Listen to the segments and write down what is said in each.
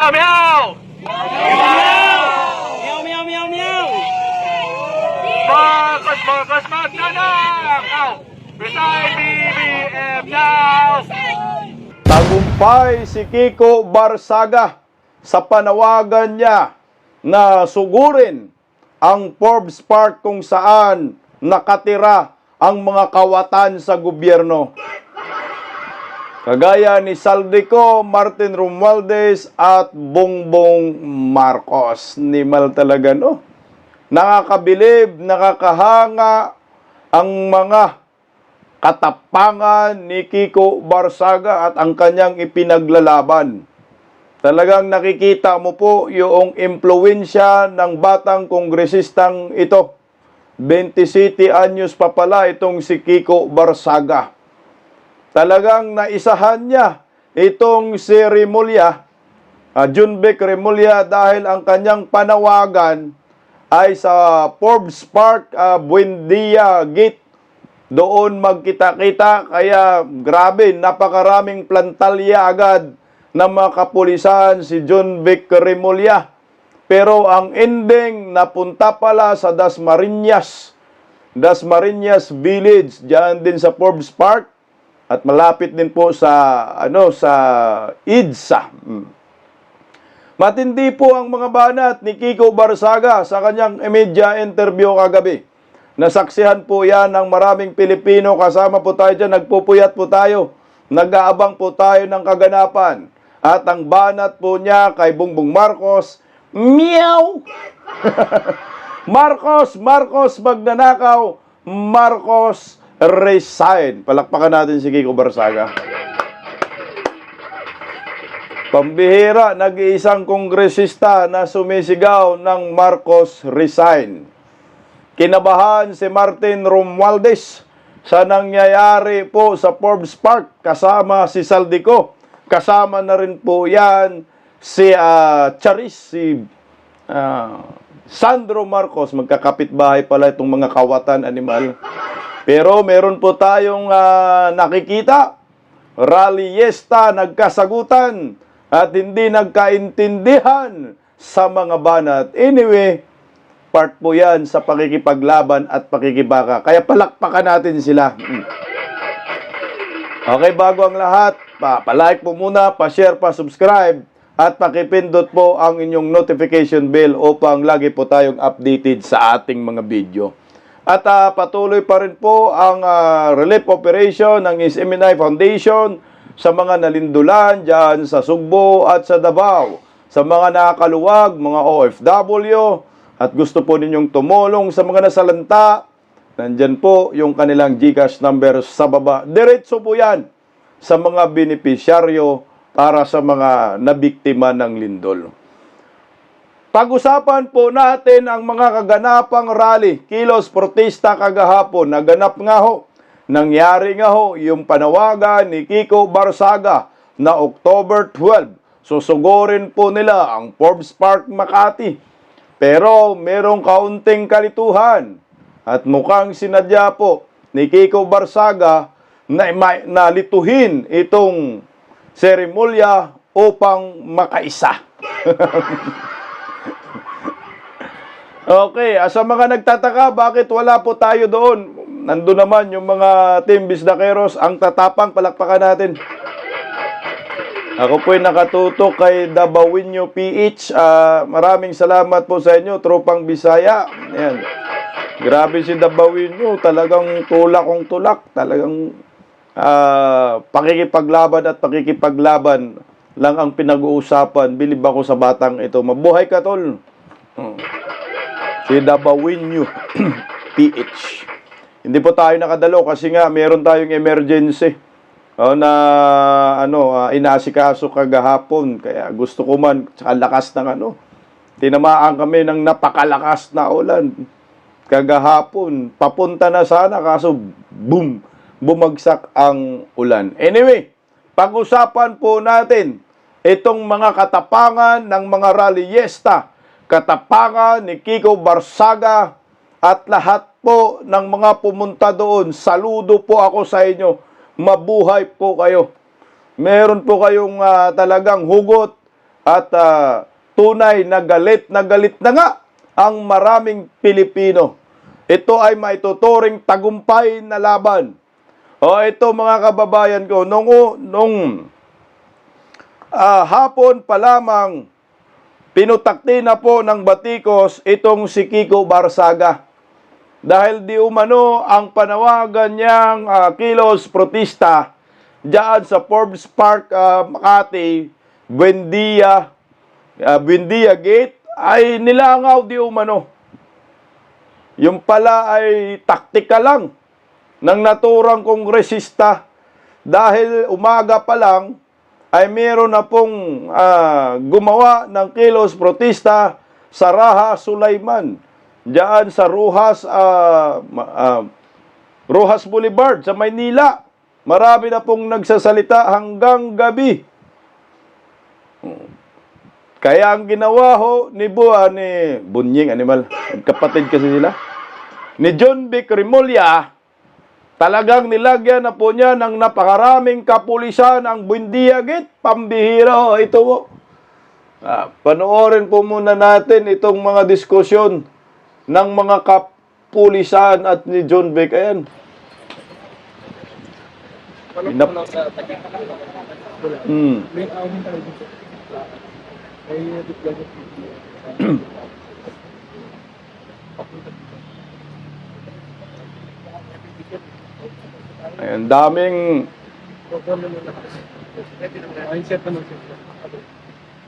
Meow, meow! Meow, meow, meow, meow! Marcos, magnanak! Resign, BBM now! Tagumpay si Kiko Barsaga sa panawagan niya na sugurin ang Forbes Park kung saan nakatira ang mga kawatan sa gobyerno. Kagaya ni Saldico, Martin Romualdez at Bongbong Marcos. Nimal talaga, no? Nakakabilib, nakakahanga ang mga katapangan ni Kiko Barsaga at ang kanyang ipinaglalaban. Talagang nakikita mo po yung impluwensya ng batang kongresistang ito. 27 anyos pa pala itong si Kiko Barsaga. Talagang naisahan niya itong si Remulla, Junvic Remulla, dahil ang kanyang panawagan ay sa Forbes Park, Buendia Gate. Doon magkita-kita, kaya grabe, napakaraming plantalya agad ng mga kapulisan si Junvic Remulla. Pero ang ending, napunta pala sa Dasmariñas Village, diyan din sa Forbes Park, at malapit din po sa sa EDSA. Matindi po ang mga banat ni Kiko Barsaga sa kanyang media interview kagabi. Nasaksihan po yan ng maraming Pilipino. Kasama po tayo dyan, nagpupuyat po tayo, nag-aabang po tayo ng kaganapan. At ang banat po niya kay Bongbong Marcos, meow! Marcos magnanakaw, Marcos resign. Palakpakan natin si Kiko Barsaga. Pambihira, nag-iisang kongresista na sumisigaw ng Marcos resign. Kinabahan si Martin Romualdez sa nangyayari po sa Forbes Park kasama si Saldico. Kasama na rin po yan si Sandro Marcos. Magkakapitbahay pala itong mga kawatan animal. Pero meron po tayong nakikita, rallyesta, nagkasagutan at hindi nagkaintindihan sa mga banat. Anyway, part po yan sa pakikipaglaban at pakikibaka. Kaya palakpakan natin sila. Okay, bago ang lahat, pa-like po muna, pa-share, pa-subscribe, at pakipindot po ang inyong notification bell upang lagi po tayong updated sa ating mga video. At patuloy pa rin po ang relief operation ng SMNI Foundation sa mga nalindulan dyan sa Sugbo at sa Davao. Sa mga nakakaluwag, mga OFW, at gusto po ninyong tumulong sa mga nasalanta, nandyan po yung kanilang GCash number sa baba. Diretso po yan sa mga benepisyaryo para sa mga nabiktima ng lindol. Pag-usapan po natin ang mga kaganapang rally, kilos, protesta kagahapon. Naganap nga ho, nangyari nga ho yung panawagan ni Kiko Barsaga na October 12. Susugurin po nila ang Forbes Park, Makati. Pero merong kaunting kalituhan at mukhang sinadya po ni Kiko Barsaga na lituhin itong seremolya upang makaisa. Okay, sa mga nagtataka, bakit wala po tayo doon? Nandun naman yung mga team Bisdakeros, ang tatapang, palakpakan natin. Ako po'y nakatutok kay Dabawinyo PH. Maraming salamat po sa inyo, tropang Bisaya. Ayan. Grabe si Dabawinyo, talagang tulak kong tulak. Talagang pakikipaglaban at pakikipaglaban lang ang pinag-uusapan. Bilib ako sa batang ito. Mabuhay ka, tol. Si Dabawinyo PH. Hindi po tayo nakadalo kasi nga meron tayong emergency. Inasikaso kagahapon. Kaya gusto ko man, sa lakas ng tinamaan kami ng napakalakas na ulan. Kagahapon, papunta na sana, kaso boom, bumagsak ang ulan. Anyway, pag-usapan po natin itong mga katapangan ng mga rallyesta, katapangan ni Kiko Barsaga at lahat po ng mga pumunta doon. Saludo po ako sa inyo. Mabuhay po kayo. Meron po kayong talagang hugot At tunay na galit na nga ang maraming Pilipino. Ito ay maituturing tagumpay na laban. O ito mga kababayan ko, nung hapon pa lamang, pinutakti na po ng batikos itong si Kiko Barsaga. Dahil di umano ang panawagan niyang kilos protesta diyan sa Forbes Park, Makati, Buendia Gate ay nilangaw di umano. Yung pala ay taktika lang ng naturang kongresista dahil umaga pa lang ay meron na pong gumawa ng kilos protesta sa Raha Sulaiman diyan sa Rojas Boulevard sa Maynila. Marami na pong nagsasalita hanggang gabi. Kaya ang ginawa ho ni Bunying Animal, kapatid kasi sila, ni John Vic Remulla, talagang nilagyan na po niya ng napakaraming kapulisan ang Buendia Gate. Pambihira ho, ito po. Panoorin po muna natin itong mga diskusyon ng mga kapulisan at ni John Vic. Ayan. Ayan, daming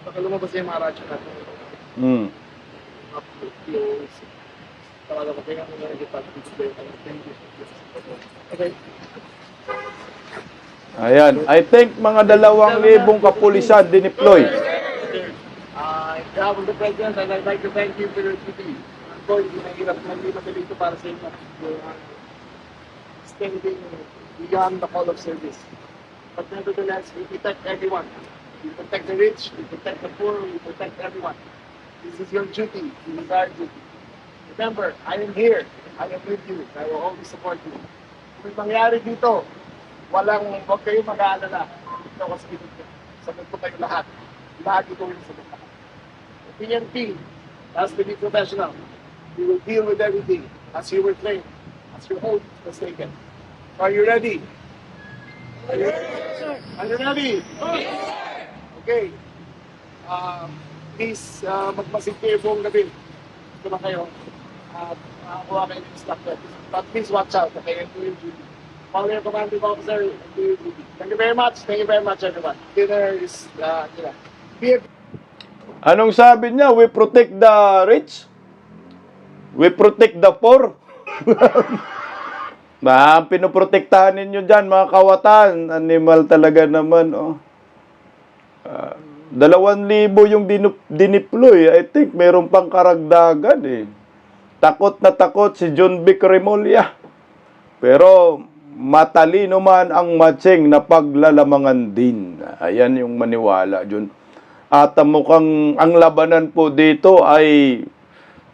baka lumabas yung mga radyo natin. Talaga ko kaya kung okay. Ayan, I think mga 2,000 kapulisan dineploy. On behalf of the President, I'd like to thank you for your duty. I'm going to make it up to para sa inyo. Standing beyond the call of service. But nevertheless, we protect everyone. We protect the rich, we protect the poor, we protect everyone. This is your duty, this is our duty. Remember, I am here, I am with you, I will always support you. Kung may mangyari dito, huwag kayo mag-aalala. Ito kasi dito. Sagot ko kayo lahat. Lagi ko yung sagot lahat. The PNP has to be professional. We will deal with everything as you were trained, as your oath was taken. So are you ready? Are you ready? Are you ready? Okay. Please, magmasid kayo buong gabi. Ito na kayo. At makakuha kayo ng instructor. But please watch out. Okay, and do your duty. Follow your commanding officer and do your duty. Thank you very much. Thank you very much, everyone. Dinner is, Anong sabi niya? We protect the rich? We protect the poor? Pinoprotektahan ninyo dyan, mga kawatan. Animal talaga naman, oh. 2,000 yung dineploy. I think meron pang karagdagan, eh. Takot na takot si John Vic Remulla. Pero matalino man ang matching na paglalamangan din. Ayan yung maniwala, John. At mukhang ang labanan po dito ay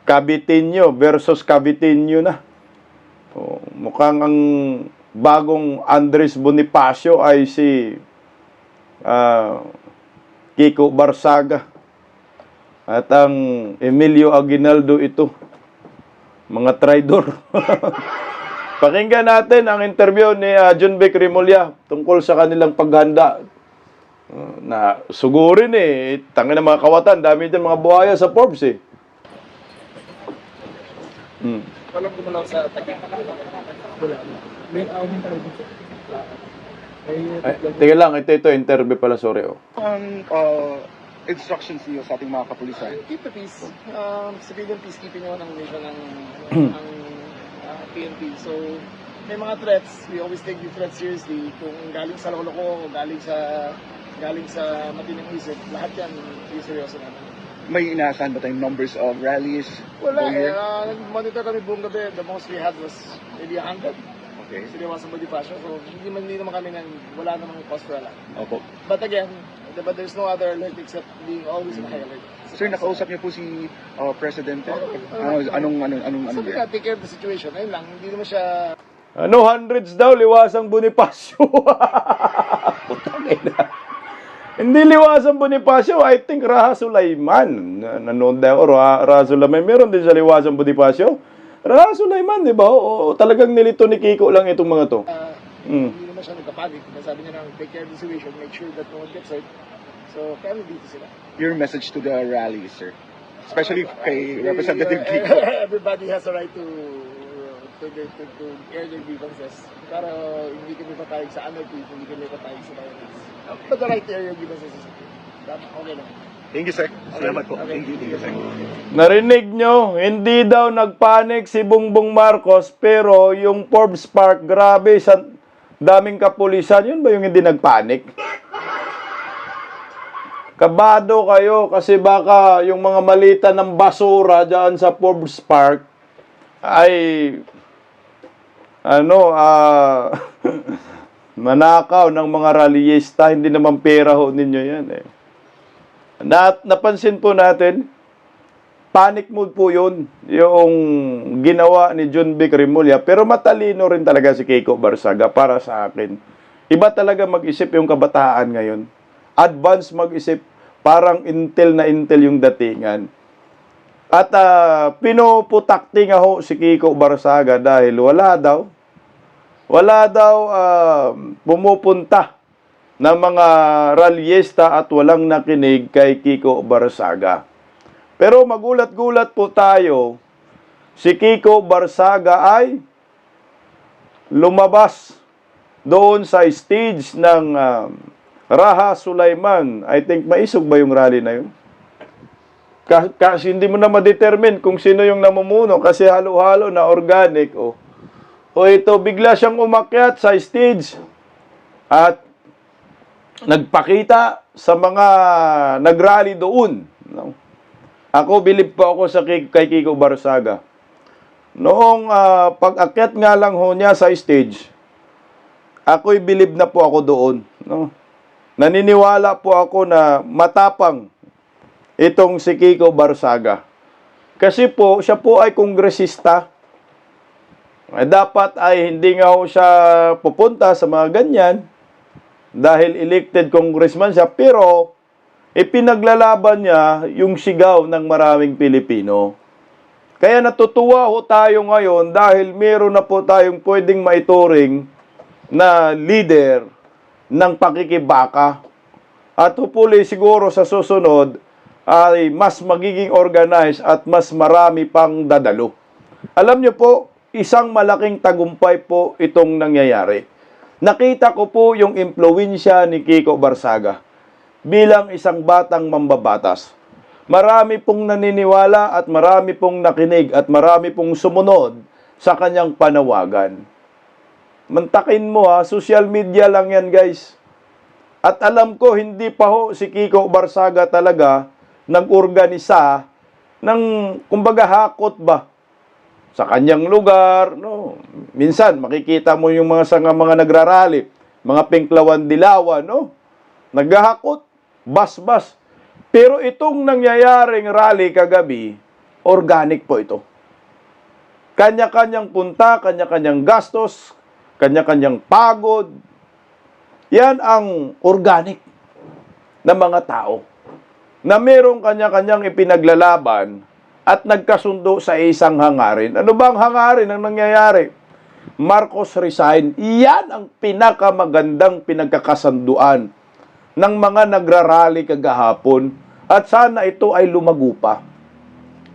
Caviteño versus Caviteño na. Mukhang ang bagong Andres Bonifacio ay si Kiko Barsaga. At ang Emilio Aguinaldo ito. Mga traidor. Pakinggan natin ang interview ni John Vic Remulla tungkol sa kanilang paghanda. Na sugurin eh. Tangin ng mga kawatan. Dami din mga buhaya sa Forbes eh. Alam ko lang sa taga. May awin tayo dito. Teka lang, ito interview pala, sorry. Oh. Instructions niyo sa ating mga kapulisan? Keep the peace. Civilian peacekeeping naman ang mission ng PNP. So, may mga threats. We always take the threats seriously. Kung galing sa loko-loko, galing sa matinong isip, lahat yan, seryoso naman. May inaasahan ba tayong numbers of rallies? Wala eh. Monitor kami buong gabi. The most we had was maybe 100. Okay. Kasi Liwasan Bonifacio. So, hindi naman kami wala namang cause for alarm. Opo. But again, but there's no other alert except being always in high alert. Sir, nakausap niyo po si Presidente? Anong Sabi nga, take care of the situation. Ayun lang, hindi naman siya... Hundreds daw, Liwasang Bonifacio. Putang ina. Hindi Liwasan Bonifacio, I think Raha Sulaiman. Nanood tayo, Raha Sulaiman. Meron din sa Liwasan Bonifacio. Raha Sulaiman, di ba? O, talagang nilito ni Kiko lang itong mga to. Hindi naman siya nagkapanik. Sabi niya na take care of the situation, make sure that no one gets hurt. So, kaya dito sila. Your message to the rally, sir? Especially kay Representative Kiko. Everybody has a right to air their grievances. Pero hindi kami patayag sa anarchy, hindi kami patayag sa violence. But the right to air your grievances is okay. Okay lang. Thank you, sir. Salamat po. Thank you, sir. Narinig nyo, hindi daw nagpanik si Bongbong Marcos, pero yung Forbes Park, grabe, sa daming kapulisan, yun ba yung hindi nagpanik? Kabado kayo kasi baka yung mga malita ng basura dyan sa Forbes Park ay manakaw ng mga rallyista. Hindi naman pera ho ninyo yan eh. Napansin po natin, panic mode po yun, yung ginawa ni John Vic Remulla. Pero matalino rin talaga si Kiko Barsaga para sa akin. Iba talaga mag-isip yung kabataan ngayon. Advance mag-isip, parang intel na intel yung datingan. At pinuputakti nga ho si Kiko Barsaga dahil wala daw pumupunta ng mga rallyista at walang nakinig kay Kiko Barsaga. Pero magulat-gulat po tayo, si Kiko Barsaga ay lumabas doon sa stage ng Raha Sulaiman. I think maisog ba yung rally na yun? Kasi hindi mo na ma-determine kung sino yung namumuno kasi halo-halo na organic. O ito, bigla siyang umakyat sa stage at nagpakita sa mga nagrally doon. No? Ako, bilib po ako kay Kiko Barsaga. Noong pag-akyat nga lang ho niya sa stage, ako'y bilib na po ako doon. No? Naniniwala po ako na matapang itong si Kiko Barsaga. Kasi po, siya po ay kongresista. Dapat ay hindi nga ho siya pupunta sa mga ganyan dahil elected congressman siya, pero ipinaglalaban niya yung sigaw ng maraming Pilipino. Kaya natutuwa ho tayo ngayon dahil meron na po tayong pwedeng maituring na leader ng pakikibaka. At hopefully siguro sa susunod ay mas magiging organized at mas marami pang dadalo. Alam niyo po, isang malaking tagumpay po itong nangyayari. Nakita ko po yung impluwensya ni Kiko Barsaga bilang isang batang mambabatas. Marami pong naniniwala at marami pong nakinig at marami pong sumunod sa kanyang panawagan. Mantakin mo social media lang yan guys. At alam ko hindi pa ho si Kiko Barsaga talaga nag-organisa ng kumbaga hakot ba sa kanyang lugar, no? Minsan makikita mo yung mga nagrarally, mga pinklawan dilawan, no? Naghahakot, bas-bas. Pero itong nangyayaring rally kagabi, organic po ito. Kanya-kanyang punta, kanya-kanyang gastos, kanya-kanyang pagod. Yan ang organic na mga tao na merong kanya-kanyang ipinaglalaban at nagkasundo sa isang hangarin. Ano ba ang hangarin ang nangyayari? Marcos resign. Iyan ang pinakamagandang pinagkakasanduan ng mga nagrarally kagahapon. At sana ito ay lumago pa.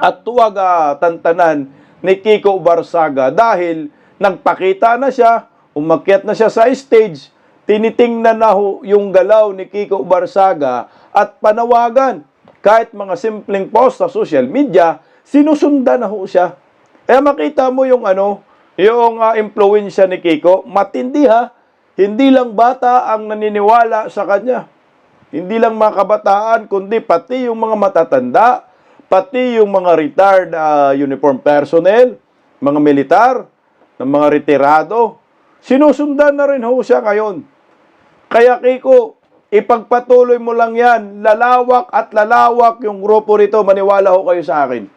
At tuwag tantanan ni Kiko Barsaga dahil nagpakita na siya, umakyat na siya sa stage, tinitingnan na yung galaw ni Kiko Barsaga at panawagan. Kahit mga simpleng post sa social media, sinusundan na ho siya. Makita mo yung impluwensya ni Kiko, matindi ha. Hindi lang bata ang naniniwala sa kanya. Hindi lang mga kabataan, kundi pati yung mga matatanda, pati yung mga retired uniform personnel, mga militar, ng mga retirado. Sinusundan na rin ho siya ngayon. Kaya Kiko, ipagpatuloy mo lang yan. Lalawak at lalawak yung grupo rito. Maniwala ho kayo sa akin.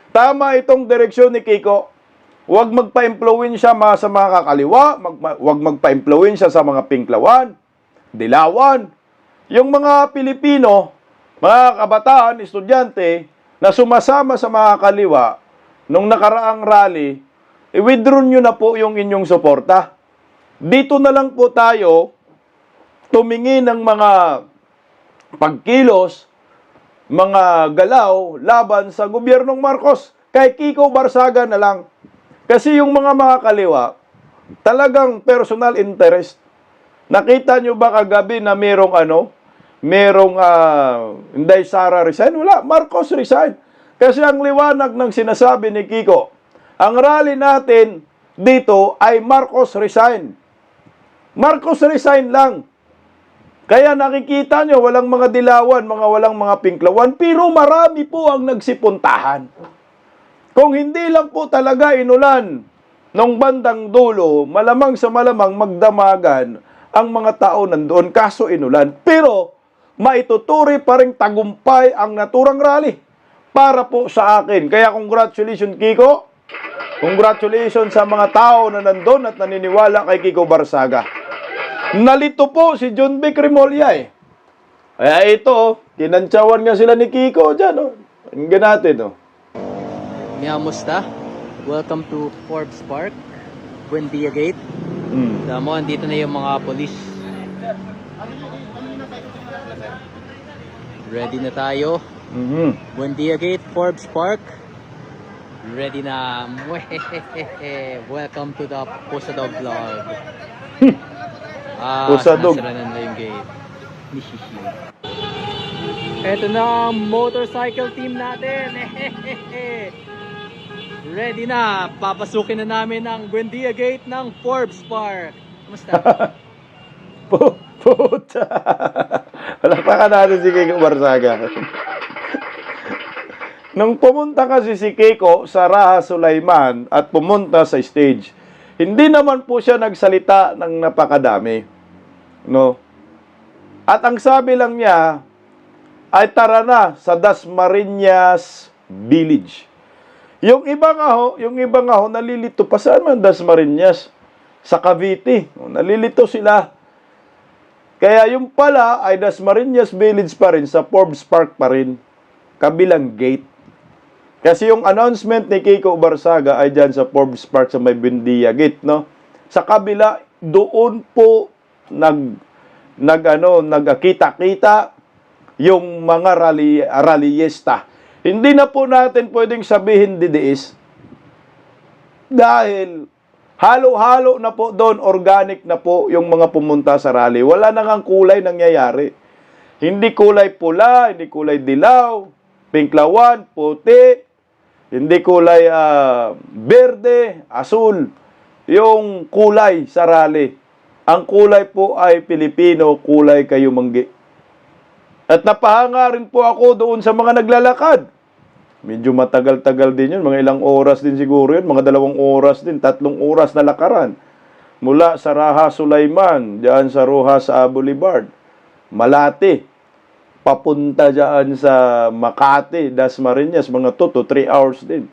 Tama itong direksyon ni Kiko. Huwag magpa-impluwensya sa mga kakaliwa. Huwag magpa-impluwensya sa mga pinklawan, dilawan. yung mga Pilipino, mga kabataan, estudyante, na sumasama sa mga kaliwa nung nakaraang rally, i-withdraw nyo na po yung inyong suporta. Dito na lang po tayo tumingin ng mga pagkilos, mga galaw laban sa gobyernong Marcos. Kay Kiko Barsaga na lang. Kasi yung mga kaliwa, talagang personal interest. Nakita nyo ba kagabi na merong Inday Sara resign? Wala, Marcos resign. Kasi ang liwanag ng sinasabi ni Kiko, ang rally natin dito ay Marcos resign. Marcos resign lang. Kaya nakikita nyo, walang mga dilawan, walang mga pinklawan, pero marami po ang nagsipuntahan. Kung hindi lang po talaga inulan nung bandang dulo, malamang sa malamang magdamagan ang mga tao nandoon, kaso inulan. Pero maituturi pa rin tagumpay ang naturang rally para po sa akin. Kaya congratulations, Kiko. Congratulations sa mga tao na nandoon at naniniwala kay Kiko Barsaga. Nalito po si John B. Cremolya eh. Kaya ito, kinantsawan nga sila ni Kiko dyan. Hinggan natin. Miyamusta. Welcome to Forbes Park, Buendia Gate. Alam mo, andito na yung mga polis. Ready na tayo. Buendia Gate, Forbes Park. Ready na. Welcome to the Pusadog Vlog. Pusadog. Nasira na yung gate. Ito na ang motorcycle team natin. Ready na. Papasukin na namin ang Buendia Gate ng Forbes Park. Kumusta? Puta. Palakpakan natin si Kiko Barsaga. Nung pumunta kasi si Kiko sa Raha Sulaiman at pumunta sa stage, hindi naman po siya nagsalita ng napakadami. No? At ang sabi lang niya, ay tara na sa Dasmariñas Village. Yung iba nga ho, nalilito pa saan man Dasmariñas? Sa Cavite. Nalilito sila. Kaya yung pala ay Dasmariñas Village pa rin, sa Forbes Park pa rin. Kabilang gate. Kasi yung announcement ni Kiko Barsaga ay dyan sa Forbes Park sa may Buendia Gate, no? Sa kabila, doon po nagkita-kita yung mga rallyista. Hindi na po natin pwedeng sabihin didiis dahil halo-halo na po doon, organic na po yung mga pumunta sa rally. Wala na ngang kulay nangyayari. Hindi kulay pula, hindi kulay dilaw, pinklawan, puti, hindi kulay berde, asul, yung kulay sa rally. Ang kulay po ay Pilipino, kulay kayumanggi. At napahanga rin po ako doon sa mga naglalakad. Medyo matagal-tagal din yun, mga ilang oras din siguro yun, mga 2 oras din, 3 oras na lakaran. Mula sa Raha Sulaiman, diyan sa Rojas Boulevard, Malate, papunta dyan sa Makati, Dasmariñas, mga 2 to 3 hours din.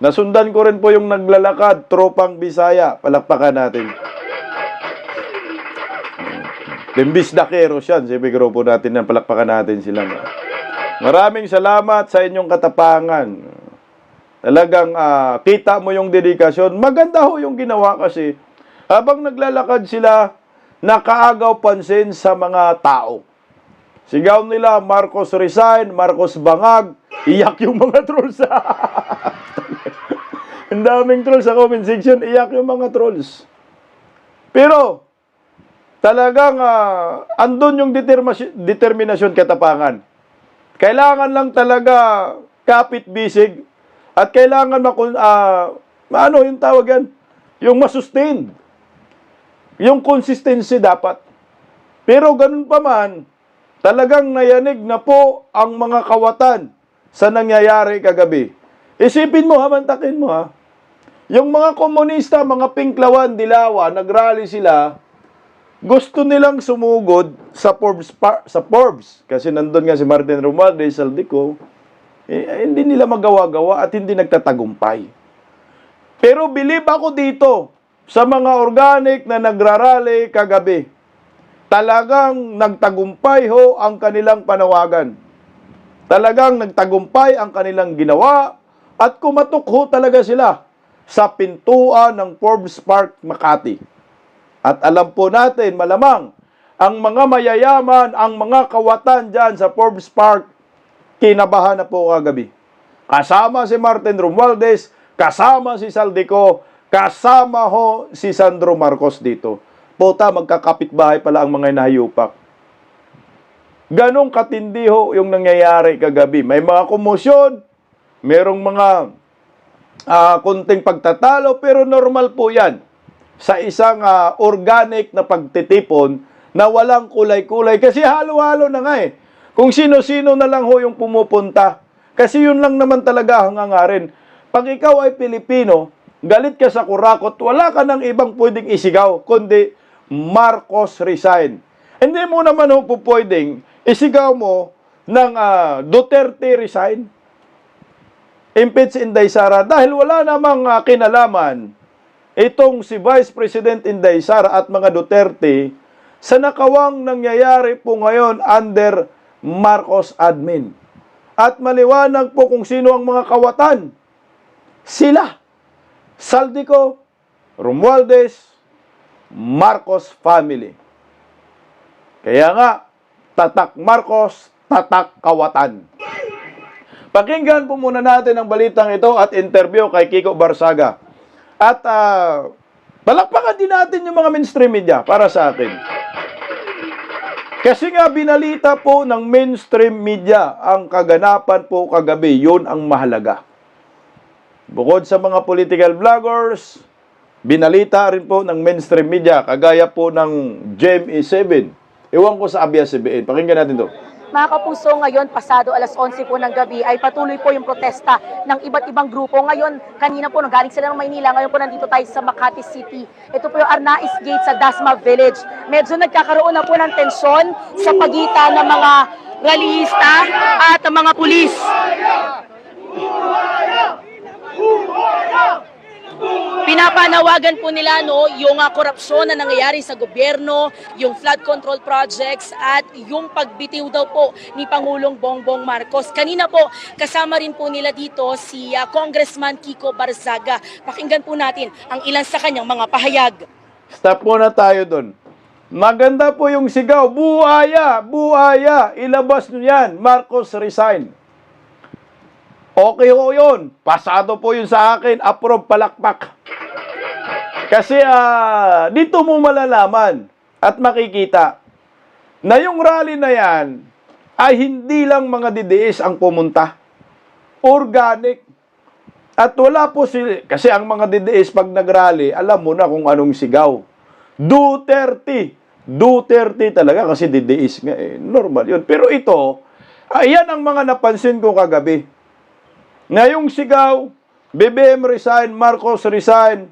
Nasundan ko rin po yung naglalakad, tropang Bisaya. Palakpakan natin. Limbis Daqueros yan. Sabi grupo natin yan, palakpakan natin sila. Maraming salamat sa inyong katapangan. Talagang kita mo yung dedikasyon. Maganda ho yung ginawa kasi habang naglalakad sila, nakaagaw pansin sa mga tao. Sigaw nila, Marcos resign, Marcos bangag, iyak yung mga trolls. Ang daming trolls sa comment section, iyak yung mga trolls. Pero, talagang andun yung determinasyon, katapangan. Kailangan lang talaga kapit-bisig at kailangan yung tawag yan? Yung masustain. Yung consistency dapat. Pero ganun pa man, talagang nayanig na po ang mga kawatan sa nangyayari kagabi. Isipin mo, mantakin mo ha. Yung mga komunista, mga pinklawan, dilawa, nagrally sila, gusto nilang sumugod sa Forbes. Kasi nandun nga si Martin Romualdez, Saldico, hindi nila magawa-gawa at hindi nagtatagumpay. Pero believe ako dito sa mga organic na nagrarally kagabi. talagang nagtagumpay ho ang kanilang panawagan. Talagang nagtagumpay ang kanilang ginawa at kumatok ho talaga sila sa pintuan ng Forbes Park, Makati. At alam po natin, malamang, ang mga mayayaman, ang mga kawatan dyan sa Forbes Park, kinabahan na po kagabi. Kasama si Martin Romualdez, kasama si Saldico, kasama ho si Sandro Marcos dito. Puta, magkakapitbahay pala ang mga inahayupak. Ganong katindi ho yung nangyayari kagabi. May mga komosyon, merong mga kunting pagtatalo, pero normal po yan sa isang organic na pagtitipon na walang kulay-kulay. Kasi halo-halo na nga eh. Kung sino-sino na lang ho yung pumupunta. Kasi yun lang naman talaga ang hangarin. Pag ikaw ay Pilipino, galit ka sa kurakot, wala ka ng ibang pwedeng isigaw, kundi Marcos resign. Hindi mo naman ho po pwedeng isigaw mo ng Duterte resign. Impeach Inday Sara dahil wala namang kinalaman itong si Vice President Inday Sara at mga Duterte sa nakawang nangyayari po ngayon under Marcos admin. At maliwanag po kung sino ang mga kawatan. Sila, Saldico, Romualdez, Marcos family. Kaya nga, tatak Marcos, tatak kawatan. Pakinggan po muna natin ang balitang ito at interview kay Kiko Barsaga. At palakpakan din natin yung mga mainstream media para sa atin. Kasi nga binalita po ng mainstream media ang kaganapan po kagabi, yun ang mahalaga. Bukod sa mga political vloggers, binalita rin po ng mainstream media, kagaya po ng GMA7. Iwan ko sa ABS-CBN. Pakinggan natin to. Mga kapuso, ngayon, pasado alas 11 po ng gabi, ay patuloy po yung protesta ng iba't ibang grupo. Ngayon, kanina po, nanggaling sila ng Maynila. Ngayon po, nandito tayo sa Makati City. Ito po yung Arnaiz Gate sa Dasma Village. Medyo nagkakaroon na po ng tensyon sa pagitan ng mga rallyista at mga pulis. Pinapanawagan po nila yung korupsyon na nangyayari sa gobyerno, yung flood control projects at yung pagbitiw daw po ni Pangulong Bongbong Marcos. Kanina po kasama rin po nila dito si Congressman Kiko Barzaga. Pakinggan po natin ang ilan sa kanyang mga pahayag. Stop muna tayo doon. Maganda po yung sigaw, buhaya, buhaya, ilabas nyo yan, Marcos resign. Okay ho yun. Pasado po yun sa akin. Approve, palakpak. Kasi dito mo malalaman at makikita na yung rally na yan ay hindi lang mga DDS ang pumunta. Organic. At wala po sila. Kasi ang mga DDS pag nagrally, alam mo na kung anong sigaw. Duterte. Duterte talaga kasi DDS nga eh. Normal yun. Pero ito, ayan ang mga napansin ko kagabi. Na yung sigaw, BBM resign, Marcos resign,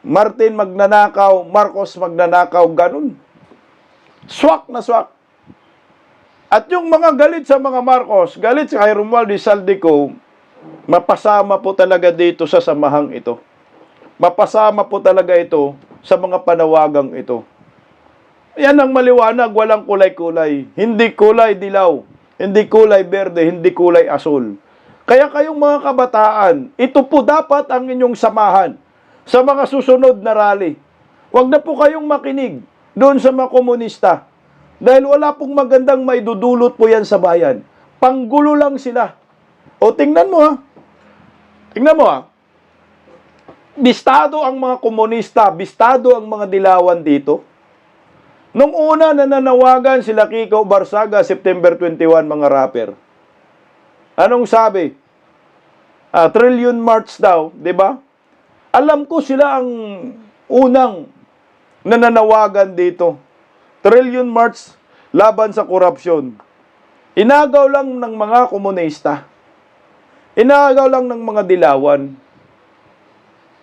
Martin magnanakaw, Marcos magnanakaw, ganun. Swak na swak. At yung mga galit sa mga Marcos, galit sa kay Romualdez Saldico, mapasama po talaga dito sa samahang ito. Mapasama po talaga ito sa mga panawagang ito. Yan ang maliwanag, walang kulay-kulay. Hindi kulay dilaw, hindi kulay berde, hindi kulay asul. Kaya kayong mga kabataan, ito po dapat ang inyong samahan sa mga susunod na rally. Huwag na po kayong makinig doon sa mga komunista. Dahil wala pong magandang maidudulot po yan sa bayan. Panggulo lang sila. O tingnan mo ha. Tingnan mo ha. Bistado ang mga komunista, bistado ang mga dilawan dito. Nung una nananawagan sila Kiko Barsaga, September 21, mga rapper. Anong sabi? Trillion March daw, di ba? Alam ko sila ang unang nananawagan dito. Trillion March laban sa korupsyon. Inagaw lang ng mga komunista. Inagaw lang ng mga dilawan.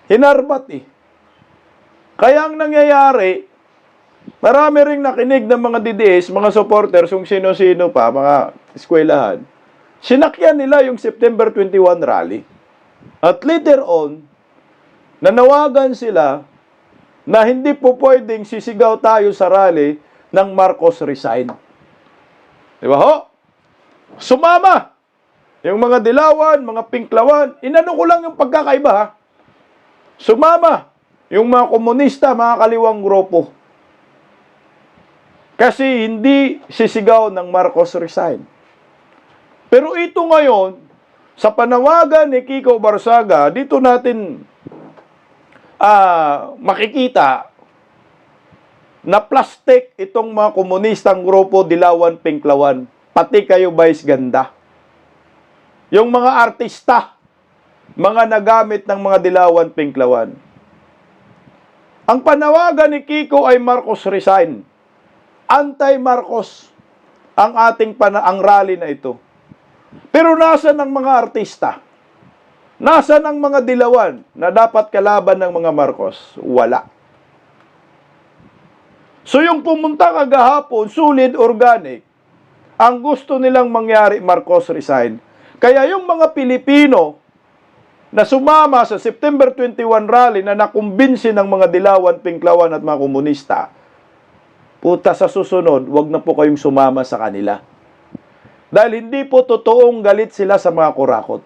Hinarbat eh. Kaya ang nangyayari, marami ring nakinig ng mga DDS, mga supporters, kung sino-sino pa, mga eskwelahan. Sinakyan nila yung September 21 rally. At later on, nanawagan sila na hindi po pwedeng sisigaw tayo sa rally ng Marcos resign. Di ba ho? Sumama. Yung mga dilawan, mga pinklawan, inano ko lang yung pagkakaiba ha. Sumama. Yung mga komunista, mga kaliwang grupo. Kasi hindi sisigaw ng Marcos resign. Pero ito ngayon, sa panawagan ni Kiko Barsaga, dito natin makikita na plastic itong mga komunistang grupo, dilawan, pinklawan. Pati kayo, Vice Ganda. Yung mga artista, mga nagamit ng mga dilawan, pinklawan. Ang panawagan ni Kiko ay Marcos resign. Anti-Marcos ang ang rally na ito. Pero nasaan ang mga artista? Nasaan ang mga dilawan na dapat kalaban ng mga Marcos? Wala. So yung pumunta kagahapon, sulit, organic, ang gusto nilang mangyari, Marcos resign. Kaya yung mga Pilipino na sumama sa September 21 rally na nakumbinsi ng mga dilawan, pinklawan at mga komunista, puta sa susunod, wag na po kayong sumama sa kanila. Dahil hindi po totoong galit sila sa mga kurakot.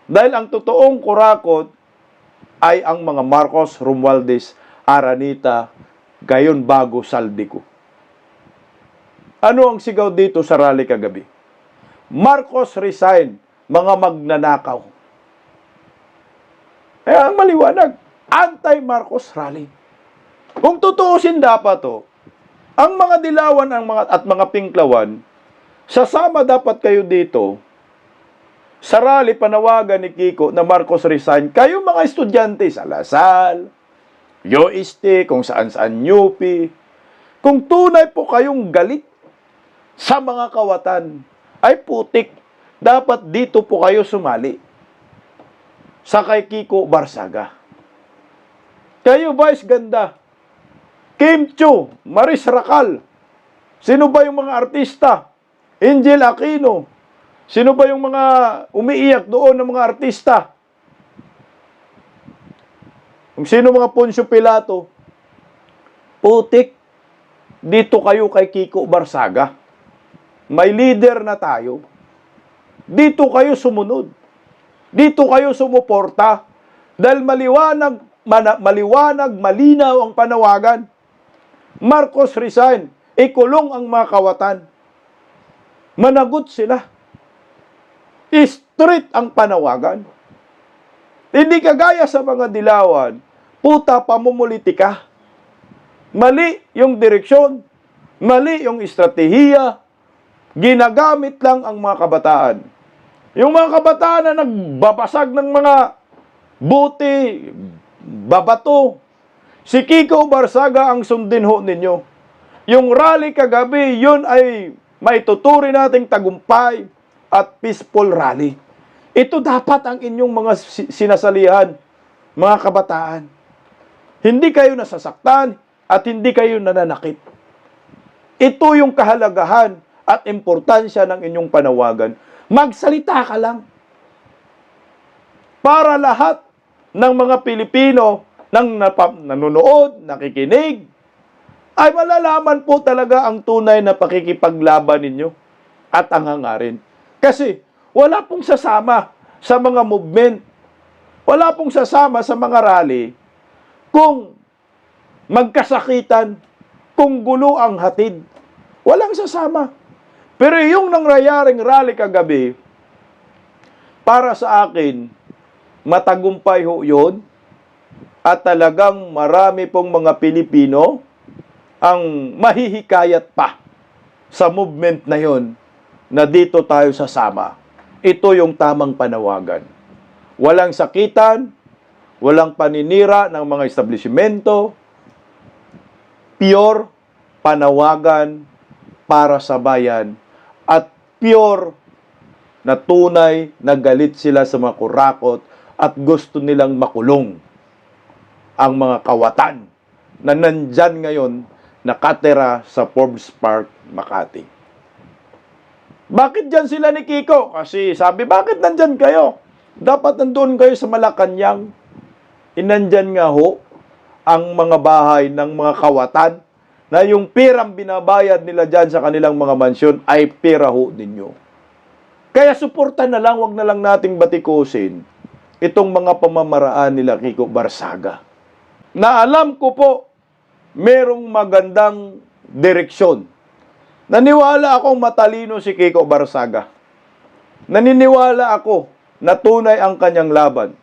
Dahil ang totoong kurakot ay ang mga Marcos, Romualdez, Aranita, gayon bago Saldico. Ano ang sigaw dito sa rally kagabi? Marcos resign, mga magnanakaw. Ang maliwanag, anti-Marcos rally. Kung tutuusin dapat to, ang mga dilawan at mga pinklawan, sasama dapat kayo dito sa rally panawagan ni Kiko na Marcos resign. Kayo mga estudyante sa Lasal, UST, kung saan-saan UP, kung tunay po kayong galit sa mga kawatan, ay putik, dapat dito po kayo sumali sa kay Kiko Barsaga. Kayo, Vice Ganda, Kim Chiu, Maris Racal, sino ba yung mga artista? Angel Aquino, sino ba yung mga umiiyak doon ng mga artista? Kung sino mga Poncio Pilato? Putik, dito kayo kay Kiko Barsaga. May leader na tayo. Dito kayo sumunod. Dito kayo sumuporta. Dahil maliwanag, malinaw ang panawagan. Marcos resign. Ikulong ang mga kawatan. Managot sila. Straight ang panawagan. Hindi kagaya sa mga dilawan, puta pamumulitika. Mali yung direksyon, mali yung estratehiya, ginagamit lang ang mga kabataan. Yung mga kabataan na nagbabasag ng mga buti, babato, si Kiko Barsaga ang sundin ho ninyo. Yung rally kagabi, yun ay maituturi nating tagumpay at peaceful rally. Ito dapat ang inyong mga sinasalihan, mga kabataan. Hindi kayo nasasaktan at hindi kayo nananakit. Ito yung kahalagahan at importansya ng inyong panawagan. Magsalita ka lang. Para lahat ng mga Pilipino nang nanonood, nakikinig, ay malalaman po talaga ang tunay na pakikipaglaban ninyo at ang hangarin. Kasi wala pong sasama sa mga movement. Wala pong sasama sa mga rally kung magkasakitan, kung gulo ang hatid. Walang sasama. Pero yung nangyayaring rally kagabi, para sa akin, matagumpay ho yun at talagang marami pong mga Pilipino ang mahihikayat pa sa movement na yon na dito tayo sasama. Ito yung tamang panawagan. Walang sakitan, walang paninira ng mga establishmento, pure panawagan para sa bayan at pure na tunay na galit sila sa mga kurakot at gusto nilang makulong ang mga kawatan na nandyan ngayon nakatira sa Forbes Park, Makati. Bakit dyan sila ni Kiko? Kasi sabi, bakit nandyan kayo? Dapat nandun kayo sa Malacanang. Inandyan nga ho ang mga bahay ng mga kawatan na yung pirang binabayad nila dyan sa kanilang mga mansyon ay pera ho ninyo. Kaya suporta na lang, wag na lang nating batikusin itong mga pamamaraan nila Kiko Barsaga. Na alam ko po, merong magandang direksyon. Naniwala akong matalino si Kiko Barsaga. Naniniwala ako na tunay ang kanyang laban.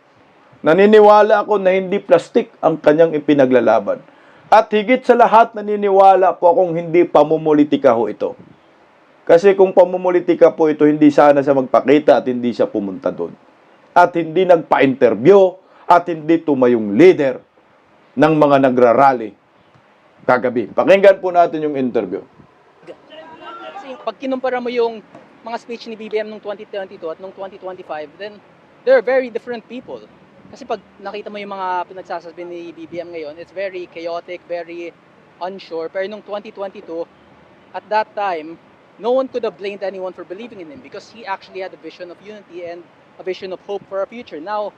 Naniniwala ako na hindi plastik ang kanyang ipinaglalaban. At higit sa lahat, naniniwala po akong hindi pamumulitika ho ito. Kasi kung pamumulitika po ito, hindi sana siya magpakita at hindi siya pumunta doon. At hindi nagpa-interview at hindi tumayong leader ng mga nagrarally kagabi. Pakinggan po natin yung interview. Kasi pag kinumpara mo yung mga speech ni BBM nung 2022 at nung 2025, then they're very different people. Kasi pag nakita mo yung mga pinagsasabi ni BBM ngayon, it's very chaotic, very unsure. Pero nung 2022, at that time, no one could have blamed anyone for believing in him because he actually had a vision of unity and a vision of hope for our future. Now,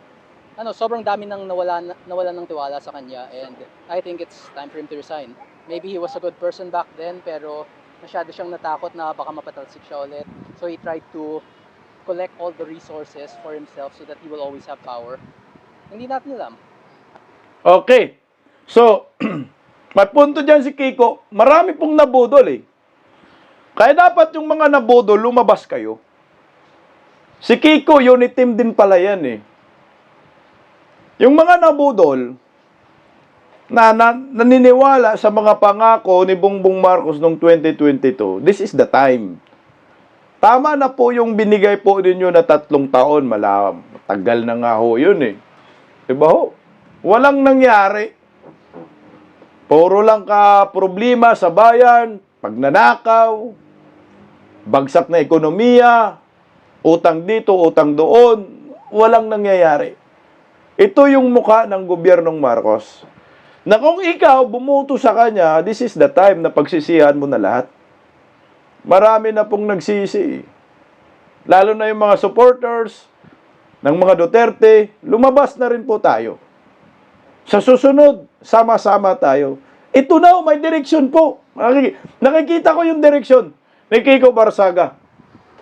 sobrang dami nang nawalan ng tiwala sa kanya, and I think it's time for him to resign. Maybe he was a good person back then, pero masyado siyang natakot na baka mapatalsik siya ulit. So he tried to collect all the resources for himself so that he will always have power. Hindi natin alam. Okay. So, may punto dyan si Kiko. Marami pong nabudol eh. Kaya dapat yung mga nabudol, lumabas kayo. Si Kiko, unit team din pala yan eh. Yung mga nabudol, na naniniwala sa mga pangako ni Bongbong Marcos noong 2022, this is the time. Tama na po yung binigay po ninyo na 3 taon. Matagal na nga ho yun eh. Diba ho? Walang nangyari. Puro lang ka problema sa bayan, pagnanakaw, bagsak na ekonomiya, utang dito, utang doon, walang nangyayari. Ito yung mukha ng gobyernong Marcos. Na kung ikaw bumuto sa kanya, this is the time na pagsisihan mo na lahat. Marami na pong nagsisi. Lalo na yung mga supporters ng mga Duterte, lumabas na rin po tayo. Sa susunod, sama-sama tayo. Ito na, may direksyon po. Nakikita ko yung direksyon ni Kiko Barsaga.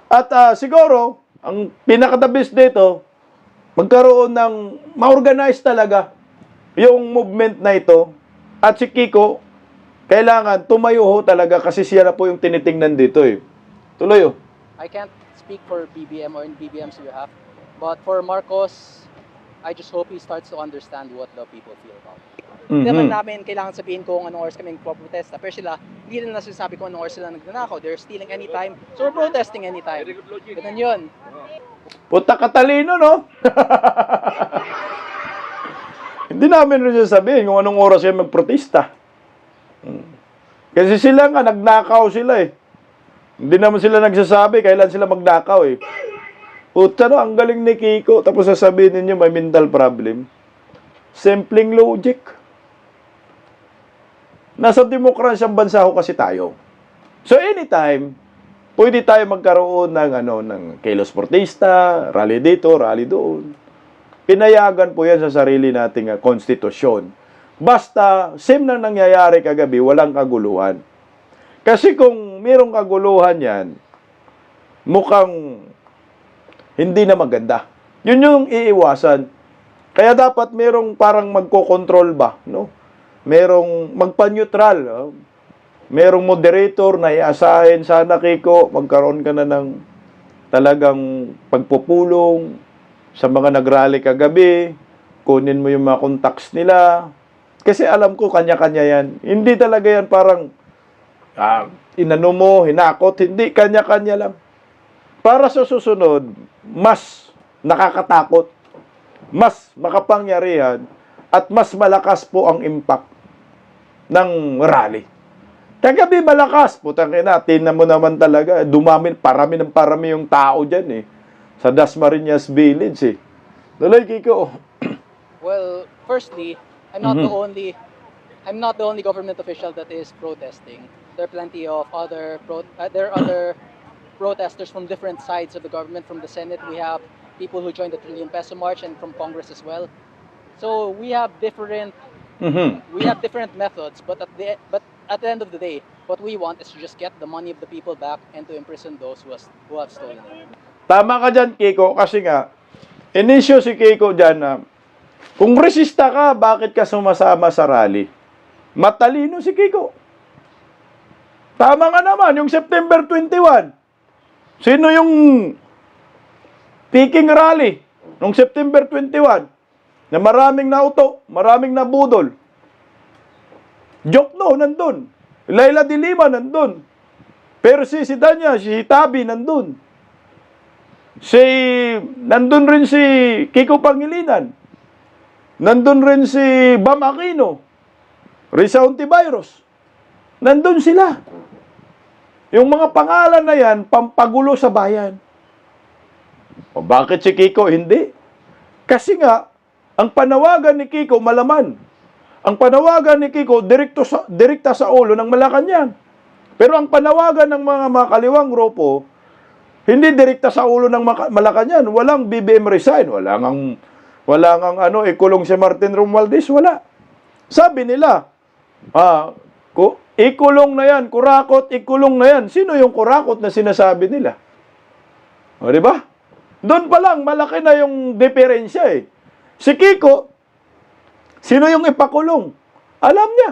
At siguro, ang pinaka-the-best dito, magkaroon ng ma-organize talaga yung movement na ito. At si Kiko, kailangan tumayo ho talaga kasi siya na po yung tinitingnan dito eh. Tuloy oh. I can't speak for BBM or in BBM's behalf, but for Marcos, I just hope he starts to understand what the people feel about it. Hindi naman namin kailangan sabihin kung anong oras kami magpo-protesta. Pero sila, hindi rin nasasabi kung anong oras sila nagnanakaw. They're stealing anytime, so we're protesting anytime. Ganun yun. Puta katalino, no? Hindi namin rin sasabihin kung anong oras siya magprotesta. Kasi sila nga, nagnakaw sila eh. Hindi naman sila nagsasabi kailan sila magnakaw eh. Puta no, ang galing ni Kiko. Tapos sasabihin ninyo may mental problem. Simpleng logic. Nasa demokrasyang bansa ho kasi tayo. So anytime, pwede tayo magkaroon ng kilos protesta, rally dito, rally doon. Pinayagan po yan sa sarili nating konstitusyon. Basta, same na nangyayari kagabi, walang kaguluhan. Kasi kung mayroong kaguluhan yan, mukhang hindi na maganda. Yun yung iiwasan. Kaya dapat mayroong parang magkokontrol ba, no? Mayroong magpa-neutral, no? Mayroong moderator na i-assign. Sana, Kiko, magkaroon ka na ng talagang pagpupulong sa mga nagrally kagabi. Kunin mo yung mga contacts nila. Kasi alam ko, kanya-kanya yan. Hindi talaga yan parang inano mo, hinakot. Hindi, kanya-kanya lang. Para sa susunod, mas nakakatakot, mas makapangyarihan, at mas malakas po ang impact ng rally. Kagabi malakas, putang ina, tingnan mo naman talaga, parami yung tao dyan eh. Sa Dasmariñas Village eh. Tuloy, Kiko. Well, firstly, I'm not the only government official that is protesting. There are plenty of other protesters from different sides of the government. From the Senate, we have people who joined the Trillion Peso March, and from Congress as well. So we have different methods, but at the end of the day, what we want is to just get the money of the people back and to imprison those who have stolen it. Tama ka dyan, Kiko, kasi nga, inisyo si Kiko dyan na, kung resista ka, bakit ka sumasama sa rally? Matalino si Kiko. Tama nga naman, yung September 21. Sino yung peaking rally nung September 21? Na maraming nauto, maraming nabudol. Jokno, nandun. Laila de Lima, nandun. Pero si Danya, si Tabi, nandun. Nandun rin si Kiko Pangilinan. Nandun rin si Bam Aquino. Risa Ontiveros. Nandun sila. Yung mga pangalan na yan, pampagulo sa bayan. O bakit si Kiko hindi? Kasi nga, ang panawagan ni Kiko malaman. Ang panawagan ni Kiko direkta sa ulo ng Malacanang. Pero ang panawagan ng mga kaliwang grupo, hindi direkta sa ulo ng Malacanang. Walang BBM resign. Walang ikulong si Martin Romualdez. Wala. Sabi nila, ikulong na yan, kurakot, ikulong na yan. Sino yung kurakot na sinasabi nila? O, di ba? Doon pa lang, malaki na yung diferensya eh. Si Kiko, sino yung ipakulong? Alam niya.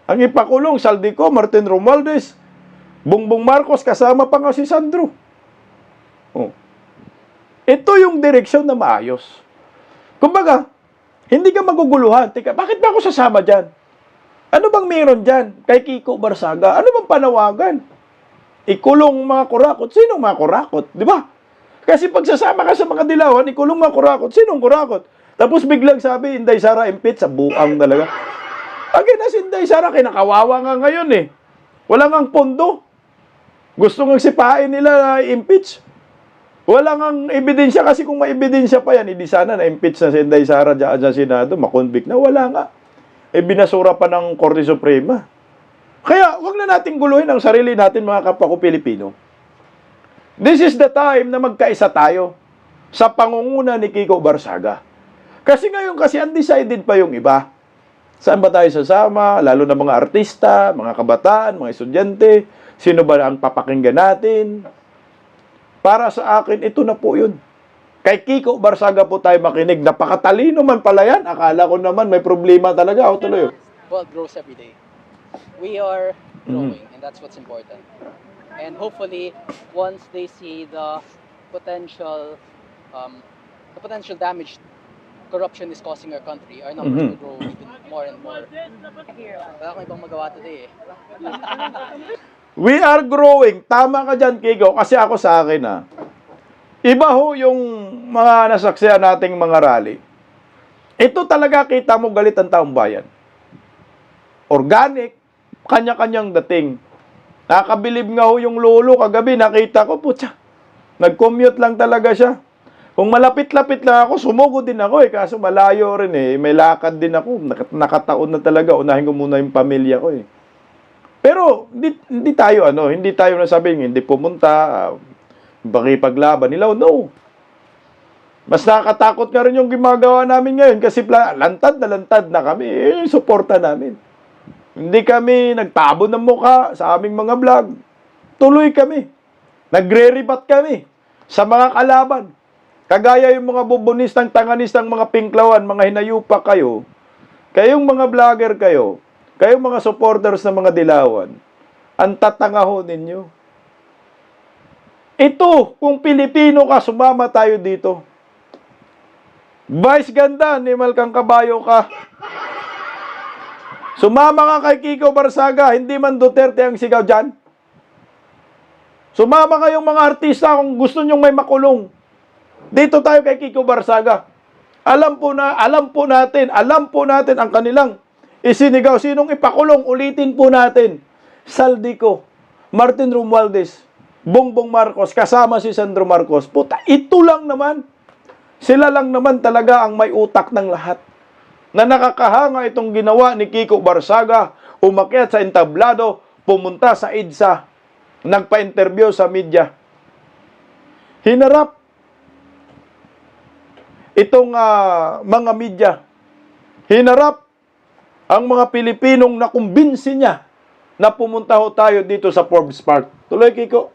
Ang ipakulong, Saldico, Martin Romualdez, Bongbong Marcos, kasama pa nga si Sandro. Oh. Ito yung direksyon na maayos. Kumbaga, hindi ka maguguluhan. Teka, bakit ba ako sasama dyan? Ano bang meron dyan kay Kiko Barsaga? Ano bang panawagan? Ikulong mga kurakot. Sinong mga kurakot? Di ba? Kasi pag sasama ka sa mga dilawan, ikulong mga kurakot. Sinong kurakot? Tapos biglang sabi, Inday Sara impeach, sa buang talaga. Again, as Inday Sara, kinakawawa nga ngayon eh. Wala ngang pondo. Gusto ngang sipain nila na impeach. Wala ngang ebidensya kasi kung may ebidensya pa yan, hindi sana na-impeach na si Inday Sara dyan sa Senado, makonvict na. Wala nga. Binasura pa ng Korte Suprema. Kaya, wag na natin guluhin ang sarili natin, mga kapwa ko Pilipino. This is the time na magkaisa tayo sa pangunguna ni Kiko Barsaga. Kasi ngayon, kasi undecided pa yung iba. Saan ba tayo sasama? Lalo na mga artista, mga kabataan, mga estudyante. Sino ba ang papakinggan natin? Para sa akin, ito na po yun. Kay Kiko Barsaga po tayo makinig. Napakatalino man pala yan. Akala ko naman may problema talaga. O tuloy. Well, it grows every day. We are growing, and that's what's important. And hopefully, once they see the potential damage corruption is causing our country, our numbers will grow even more and more. Wala akong ibang magawa today eh. We are growing. Tama ka dyan, Kiko. Kasi ako sa akin, iba ho yung mga nasaksihan nating mga rally. Ito talaga kita mo galit ang taong bayan. Organic, kanya-kanyang dating. Nakabilib nga ho yung lolo kagabi, nakita ko, putya, nag-commute lang talaga siya. Kung malapit-lapit lang ako, sumugo din ako kaso malayo rin may lakad din ako, nakataon na talaga, unahin ko muna yung pamilya ko Pero, hindi tayo nasabing, hindi pumunta, pakipaglaban nila, no. Mas nakakatakot nga rin yung gumagawa namin ngayon kasi lantad na kami, suporta namin. Hindi kami nagtabon ng mukha sa aming mga vlog. Tuloy kami. Nagre-rebat kami sa mga kalaban. Kagaya yung mga bubunistang, tanganistang mga pinklawan, mga hinayupa kayo, kayong mga vlogger kayo, kayong mga supporters ng mga dilawan, ang tatangaho ninyo. Ito, kung Pilipino ka, sumama tayo dito. Vice ganda, animal kang kabayo ka. Sumama ka kay Kiko Barsaga, hindi man Duterte ang sigaw dyan. Sumama kayong mga artista kung gusto nyong may makulong. Dito tayo kay Kiko Barsaga. Alam po natin ang kanilang isinigaw. Sinong ipakulong? Ulitin po natin. Saldico, Martin Romualdez, Bongbong Marcos, kasama si Sandro Marcos. Puta, ito lang naman. Sila lang naman talaga ang may utak ng lahat. Na nakakahanga itong ginawa ni Kiko Barsaga, umakyat sa entablado, pumunta sa EDSA, nagpa-interview sa media. Hinarap itong mga media. Hinarap ang mga Pilipinong nakumbinsi niya na pumunta ho tayo dito sa Forbes Park. Tuloy, Kiko.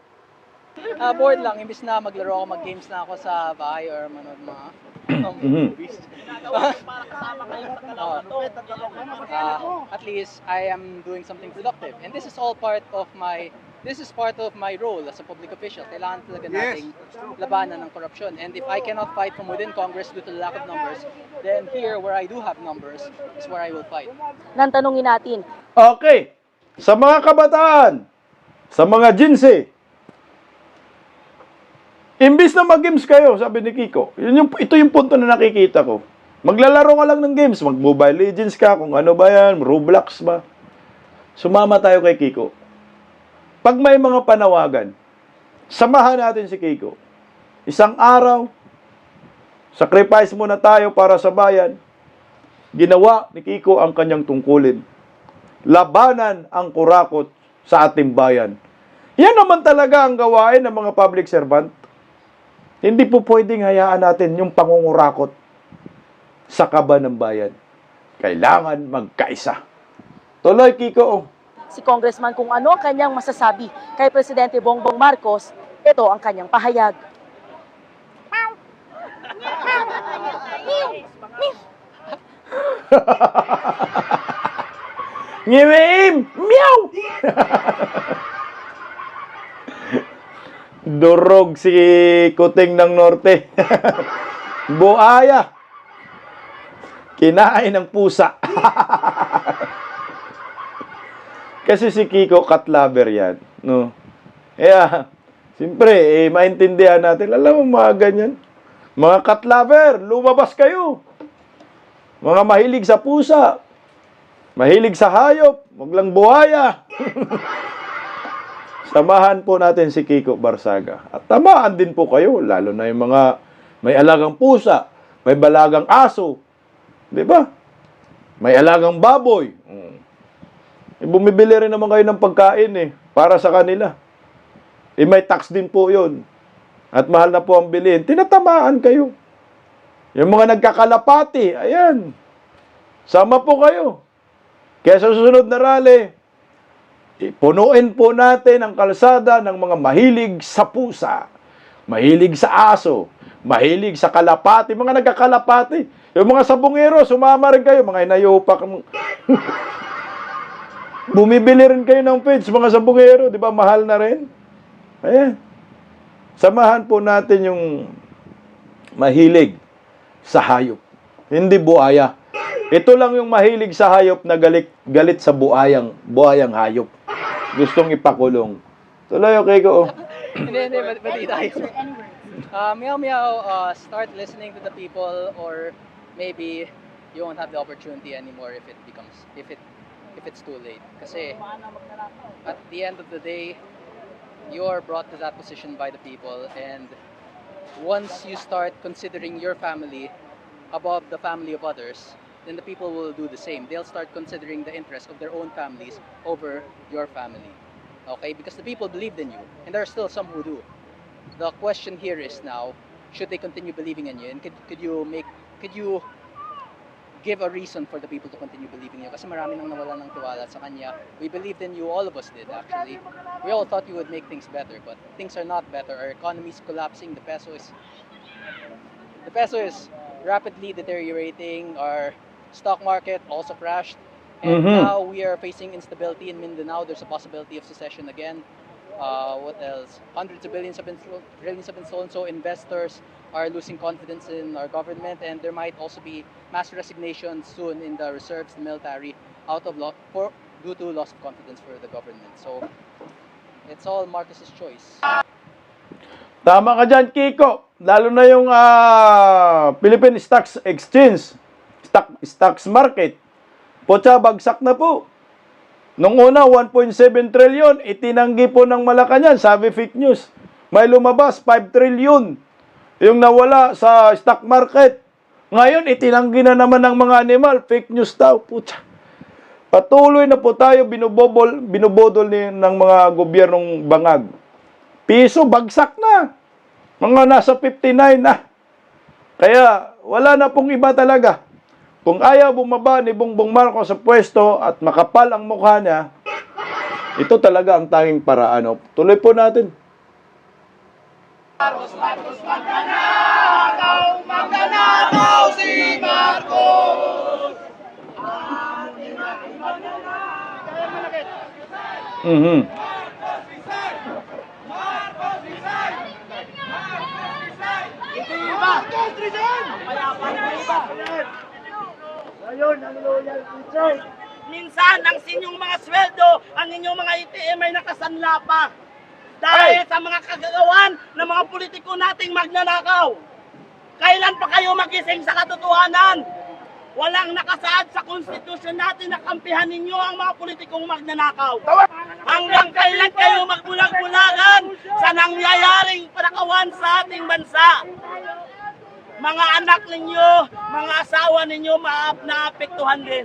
Bored lang, imbis na maglaro ako, mag-games na ako sa bahay or manood mga movies. At least I am doing something productive. And this is all part of my role as a public official. Kailangan talaga nating labanan ng korupsyon. And if I cannot fight from within Congress due to the lack of numbers, then here where I do have numbers is where I will fight. Nang tanungin natin, Okay. Sa mga kabataan, sa mga jinsi, imbis na mag-games kayo, sabi ni Kiko, ito yung punto na nakikita ko. Maglalaro ka lang ng games, mag-Mobile Legends ka, kung ano ba yan, Roblox ba. Sumama tayo kay Kiko. Pag may mga panawagan, samahan natin si Kiko. Isang araw, sacrifice muna tayo para sa bayan. Ginawa ni Kiko ang kanyang tungkulin. Labanan ang kurakot sa ating bayan. Yan naman talaga ang gawain ng mga public servant. Hindi po pwedeng hayaan natin yung pangungurakot sa kaba ng bayan. Kailangan magkaisa. Tuloy, Kiko. si Congressman kung ano ang kanyang masasabi kay Presidente Bongbong Marcos, ito ang kanyang pahayag. Ngimim! Meow! Durog si Kuting ng Norte. Buaya. Kinain ng pusa. Kasi si Kiko cat lover yan. No? Kaya, siyempre, maintindihan natin. Alam mo, mga ganyan. Mga cat lover, lumabas kayo. Mga mahilig sa pusa. Mahilig sa hayop. Wag lang buhaya. Samahan po natin si Kiko Barsaga. At tamaan din po kayo, lalo na yung mga may alagang pusa, may balagang aso. Di ba? May alagang baboy. Bumibili rin naman kayo ng pagkain para sa kanila. May tax din po yun. At mahal na po ang bilhin. Tinatamaan kayo. Yung mga nagkakalapati, ayan. Sama po kayo. Kaya sa susunod na rally, punuin po natin ang kalsada ng mga mahilig sa pusa, mahilig sa aso, mahilig sa kalapati, mga nagkakalapati. Yung mga sabungero, sumama rin kayo, mga inayupak. Bumibili rin kayo ng page, mga sabungero, di ba? Mahal na rin. Ayan. Samahan po natin yung mahilig sa hayop, hindi buhaya. Ito lang yung mahilig sa hayop na galit sa buhayang hayop. Gustong ipakulong. Tuloy, okay ko. Hindi, bati tayo. Meow meow, start listening to the people, or maybe you won't have the opportunity anymore if it's too late. Kasi at the end of the day, you are brought to that position by the people, and once you start considering your family above the family of others, then the people will do the same. They'll start considering the interests of their own families over your family. Okay? Because the people believed in you, and there are still some who do. The question here is now, should they continue believing in you? And could you give a reason for the people to continue believing in you? Kasi marami nang nawalan ng tiwala sa kanya. We believed in you, all of us did actually. We all thought you would make things better, but things are not better. Our economy is collapsing, the peso is rapidly deteriorating, our stock market also crashed, and now we are facing instability in Mindanao. There's a possibility of secession again. What else? Hundreds of billions have been stolen, so investors are losing confidence in our government, and there might also be mass resignations soon in the reserves, the military, due to loss of confidence for the government. So it's all Marcos's choice. Tama ka dyan, Kiko. Lalo na yung Philippine Stocks Exchange, stocks market. Potsa, bagsak na po. Nung una, 1.7 trillion, itinanggi po ng Malacanang, sabi fake news. May lumabas, 5 trillion. Yung nawala sa stock market. Ngayon, itinanggi na naman ng mga animal, fake news daw. Potsa. Patuloy na po tayo binubodol ng mga gobyernong bangag. Piso, bagsak na. Mga nasa 59 na. Kaya, wala na pong iba talaga. Kung ayaw bumaba ni Bongbong Marcos sa pwesto at makapal ang mukha niya, Ito talaga ang tanging paraan. No? Tuloy po natin. Mhm. Ngayon, ang loyal teacher. Minsan, ang inyong mga sweldo, ang inyong mga ATM ay nakasanla pa. Dahil sa mga kagagawan ng mga politiko nating magnanakaw. Kailan pa kayo magising sa katotohanan? Walang nakasaad sa konstitusyon natin na kampihan ninyo ang mga politikong magnanakaw. Hanggang kailan kayo magbulag-bulagan sa nangyayaring panakawan sa ating bansa? Mga anak ninyo, mga asawa ninyo naapektuhan din.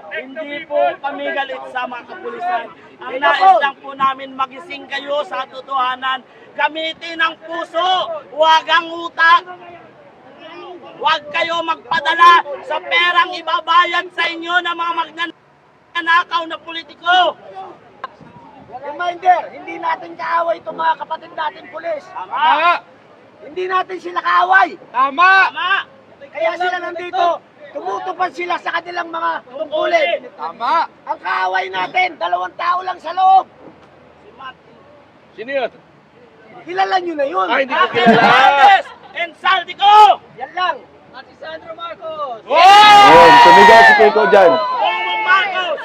Hindi po kami galit sa mga kapulisan. Ang nais lang po namin magising kayo sa totohanan. Gamitin ang puso, huwag ang utak. Huwag kayo magpadala sa perang ibabayad sa inyo ng mga magnanakaw na politiko. Reminder, hindi natin kaaway itong mga kapatid natin pulis. Tama! Hindi natin sila kaaway. Tama! Tama! Kaya sila nandito. Tumutupad sila sa kanilang mga tungkulin. Tama! Ang kaaway natin, 2 tao lang sa loob. Sino yun? Kilala nyo na yun. Ay, hindi ko Akin kilala. Hernandez and Saldico! Yan lang. At si Sandro Marcos! Ayun, tumigaw si Kiko dyan. Bongbong Marcos!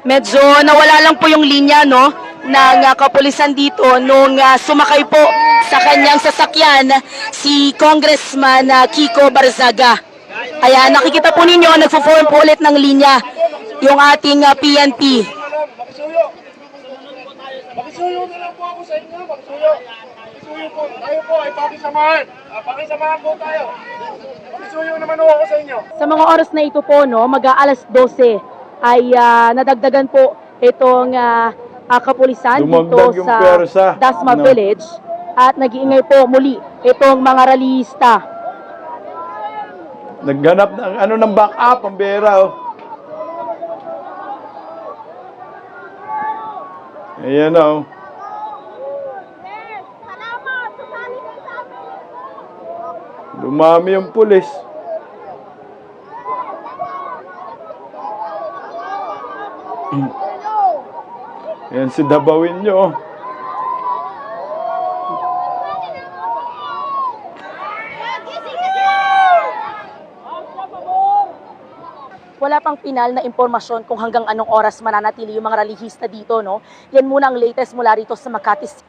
Medyo nawala lang po yung linya no ng kapulisan dito nung sumakay po sa kanyang sasakyan si Congressman Kiko Barzaga. Kaya nakikita po ninyo nagfo-form po ulit ng linya yung ating PNP. Makisuyo na lang po ako sa inyo. Makisuyo. Makisuyo po. Tayo po ay pakisamahan. Pakisamahan po tayo. Makisuyo naman po ako sa inyo. Sa mga oras na ito po no, mag-aalas 12 ay nadagdagan po itong kapulisan Dumagdag dito yung sa pwersa, Dasma no? Village at nag-iingay po muli itong mga rallyista. Nagganap ng ano ng backup ang bera. Oh. Ayan na. Oh. Dumami yung pulis. Ayan si Dabawin nyo. Oh. Wala pang pinal na impormasyon kung hanggang anong oras mananatili yung mga rallyista dito, no? Yan muna ang latest mula rito sa Makati City.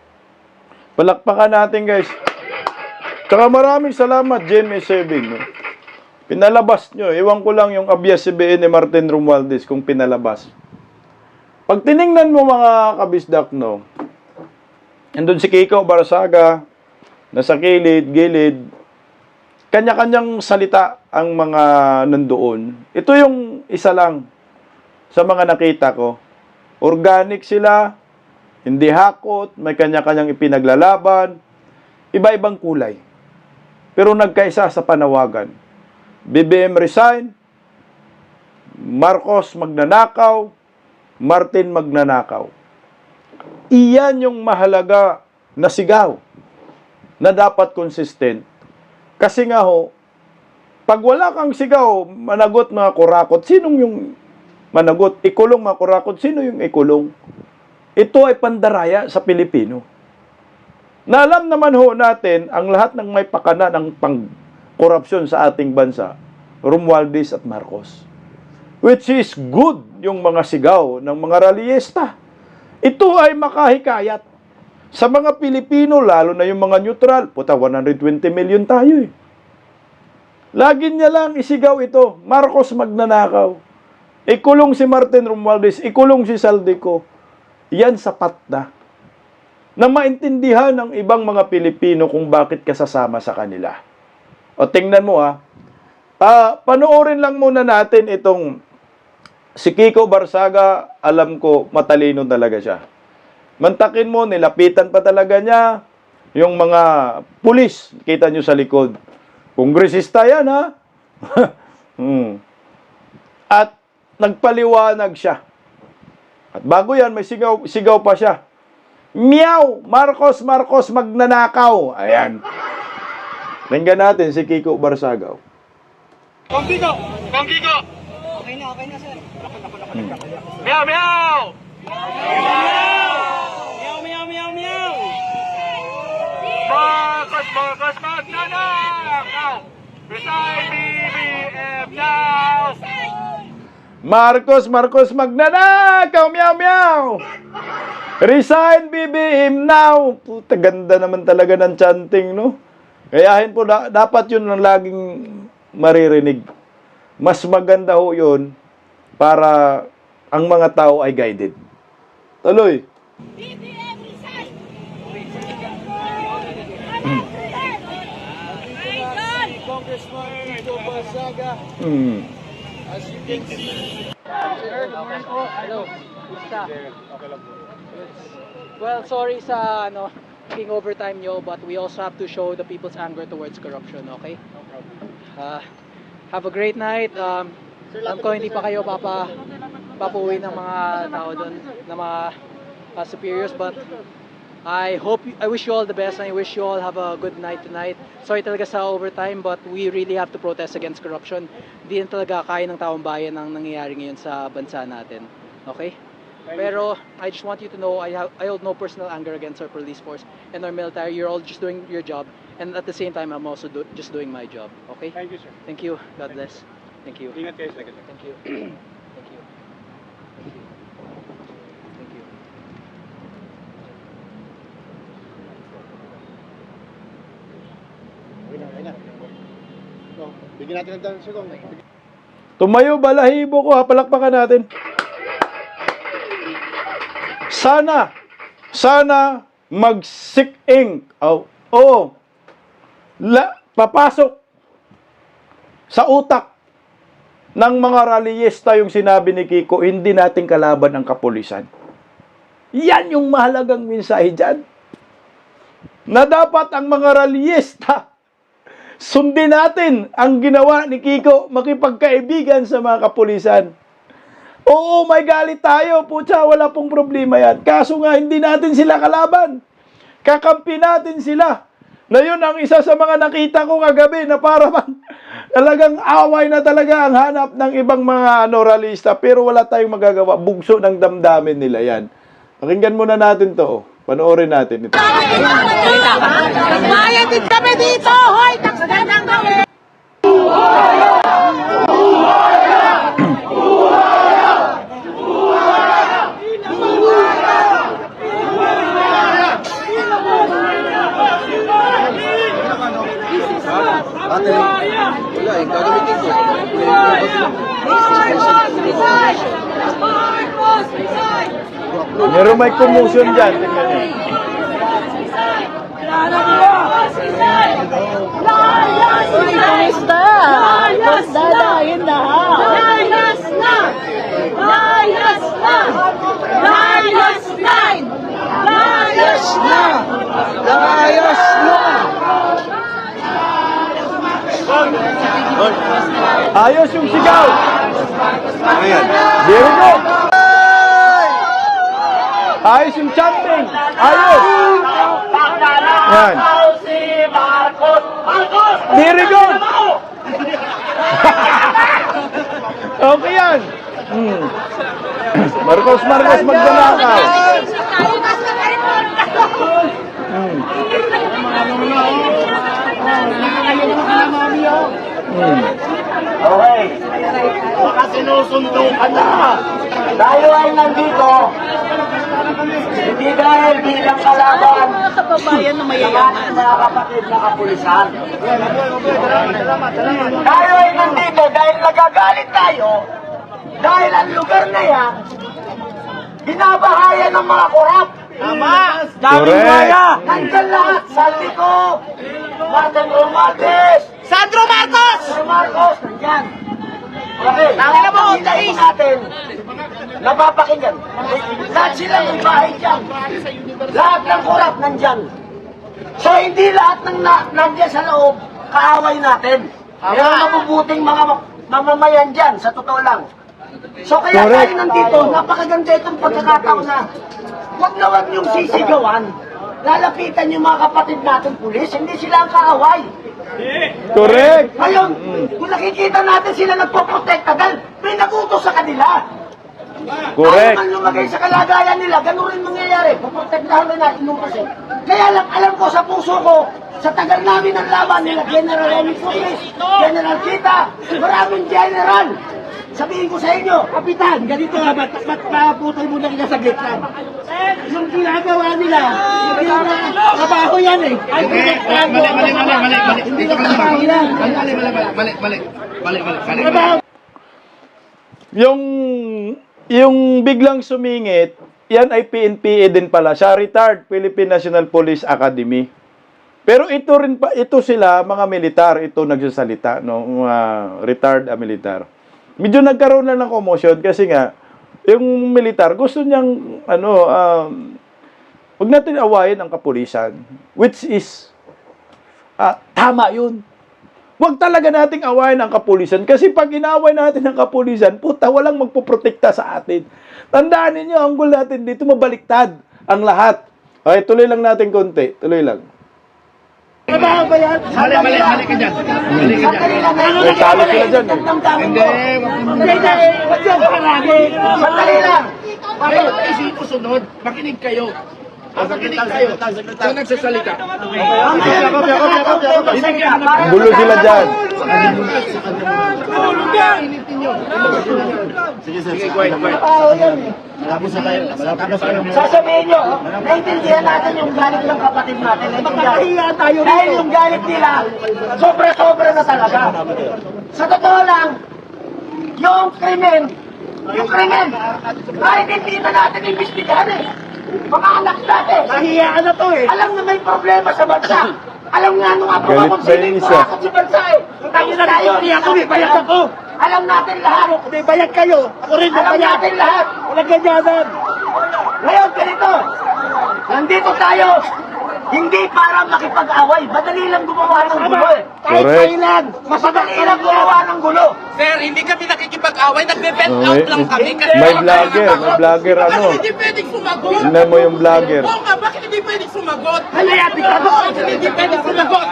Palakpakan natin, guys. Tsaka maraming salamat, GMA7. No? Pinalabas nyo. Iwan ko lang yung ABS-CBN ni Martin Romualdez kung pinalabas. Pag tiningnan mo mga kabisdak, no? Andun si Kiko Barzaga, nasa gilid, kanya-kanyang salita ang mga nandoon. Ito yung isa lang sa mga nakita ko. Organic sila, hindi hakot, may kanya-kanyang ipinaglalaban, iba-ibang kulay. Pero nagkaisa sa panawagan. BBM resign, Marcos magnanakaw, Martin magnanakaw. Iyan yung mahalaga na sigaw na dapat consistent. Kasi nga ho, pag wala kang sigaw, managot mga kurakot, sinong yung managot? Ikulong mga kurakot, sino yung ikulong? Ito ay pandaraya sa Pilipino. Na alam naman ho natin, ang lahat ng may pakana ng pang-korupsyon sa ating bansa, Romualdez at Marcos. Which is good yung mga sigaw ng mga rallyista. Ito ay makahikayat. Sa mga Pilipino, lalo na yung mga neutral, puta, 120 million tayo eh. Lagi niya lang isigaw ito, Marcos magnanakaw. Ikulong si Martin Romualdez, ikulong si Saldico. Yan sapat na. Na maintindihan ng ibang mga Pilipino kung bakit kasasama sa kanila. O tingnan mo panoorin lang muna natin itong si Kiko Barzaga, alam ko matalino talaga siya. Mantakin mo, nilapitan pa talaga niya yung mga pulis, kita nyo sa likod. Kongresista yan, ha? At nagpaliwanag siya. At bago yan, may sigaw pa siya. Meow! Marcos, Marcos, magnanakaw! Ayan. Tingnan natin si Kiko Barsagaw. Okay na, sir. Meow, meow! Meow, meow, meow, meow! Marcos, Marcos, magnanakaw! Resign BBM now! Marcos, Marcos, magnanakaw! Meow, meow! Resign BBM now! Puta, ganda naman talaga ng chanting, no? Kayahin po, dapat yun ang laging maririnig. Mas maganda ho yun para ang mga tao ay guided. Tuloy. BBM resign! Congressman Kiko Barsaga, Hmm. as you can see, Hello. Kumusta? Well, sorry sa taking overtime nyo, but we also have to show the people's anger towards corruption, okay? Have a great night. Alam ko hindi pa kayo papauwi ng mga tao doon, ng mga superiors, but I wish you all the best and I wish you all have a good night tonight. Sorry talaga sa overtime, but we really have to protest against corruption. Hindi na talaga kaya ng taong bayan ang nangyayari ngayon sa bansa natin. Okay? Pero I just want you to know I hold no personal anger against our police force and our military. You're all just doing your job, and at the same time I'm also just doing my job. Okay? Thank you, sir. Thank you. God bless. Thank you. Ingat kayo, sir. Thank you. Thank you. Thank you. Thank you. bigyan natin ng dance ko. Tumayo balahibo ko, palakpakan natin. Sana mag-sik-ing. Papasok sa utak ng mga rallyista yung sinabi ni Kiko, hindi natin kalaban ang kapulisan. Yan yung mahalagang mensahe dyan. Na dapat ang mga rallyista, sundin natin ang ginawa ni Kiko, makipagkaibigan sa mga kapulisan. Oo, may galit tayo, putya, wala pong problema yan. Kaso nga, hindi natin sila kalaban. Kakampi natin sila. Na yun ang isa sa mga nakita ko kagabi na para bang talagang away na talaga ang hanap ng ibang mga rallyista. Pero wala tayong magagawa. Bugso ng damdamin nila yan. Pakinggan muna natin to. Panoorin natin ito. Bayan din kami dito! Hoy! Taksan ng gawin! Meron may commotion dyan. Tingnan nyo. Ayos yung sigaw. Ayan. Very good. Ayos yung chanting. Ayos. Yan. Very good. Okay yan. Marcos, magnanakaw. Okay. Baka sinusundo ka na. Tayo ay nandito. Hindi dahil bilang kalaban. Mga kababayan na mayayaman. Mga kapatid na kapulisan. Tayo ay nandito dahil nagagalit tayo. Dahil ang lugar na yan, binabahayan ng mga korap. Tama! Daming waya! Nandyan lahat! Saldico! Martin Romualdez! Sandro Marcos! Sandro Marcos! Nandyan! Okay, nakakapaghilahin natin. Napapakinggan. Lahat sila may bahay dyan. Lahat ng korap nandyan. So hindi lahat ng nandyan sa loob, kaaway natin. Kaya mabubuting mga mamamayan dyan, sa totoo lang. So kaya Correct. tayo nandito, napakaganda itong pagkakataon na huwag yung sisigawan. Lalapitan yung mga kapatid natin pulis, hindi sila ang kaaway. Correct. Ngayon, kung nakikita natin sila nagpoprotekta dahil may nagutos sa kanila. Correct. Ayaw man lumagay sa kalagayan nila, ganun rin mangyayari. Puprotektahan na natin yung kasi. Kaya lang, alam ko sa puso ko, sa tagal namin ng laban nila, General Remy Cruz, General Kita, maraming general. Sabihin ko sa inyo, Kapitan, ganito nga, ba't naputol mo na kita sa gitna? Yung ginagawa nila, hindi na trabaho yan eh. Ay, protektahan mo. Hindi na trabaho yan. Trabaho. Yung biglang sumingit, yan ay PNPA din pala. Siya retired Philippine National Police Academy. Pero ito sila mga militar, ito nagsasalita, no, retired militar. Medyo nagkaroon na ng commotion kasi nga yung militar gusto niyang wag natin awayin ang kapulisan, which is tama 'yun. Wag talaga nating awayin ang kapulisan kasi pag inaway natin ang kapulisan, puta, walang magpoprotekta sa atin. Tandaan niyo, ang goal natin dito mabaliktad ang lahat. Okay, tuloy lang natin konti, tuloy lang. Trabaho ba yan? Mali ka dyan. Sandali lang. May talo sila dyan eh. Hindi. Ba't yan paragi? Sandali lang. Bakit isip ko sunod? Makinig kayo. Makinig kayo. Sa nagsasalita. Gulo sila dyan. Sige, quiet. Sasabihin nyo, naintindihan natin yung galit ng kapatid natin. Magkakahiya tayo rin. Dahil yung galit nila, sobra-sobra na talaga. Sa totoo lang, yung krimen, kahit hindi na natin imbestigahan eh. Mga anak natin. Nahiyaan na to eh. Alam na may problema sa bansa. Alam nga nung ako Galit kung ba sino yung yung isa? kurakot sa bansa eh. Tayo na tayo. Hindi ako, may bayad ako. Alam natin lahat. May bayad kayo. Ako rin may bayad. Alam natin lahat. Walang ganyanan. Ngayon, ganito. Nandito tayo. Hindi para makipag-away. Madali lang gumawa ng gulo eh. Kahit Correct. kailan, mas madali lang gumawa ng gulo. Sir, hindi kami nakikipag-away. Nagbe-vent Oh, out lang kami. may vlogger ano. Bakit hindi pwedeng sumagot? Tingnan mo yung vlogger. Oo nga, bakit hindi pwedeng sumagot? Ano yan, diktador? Hindi pwedeng sumagot.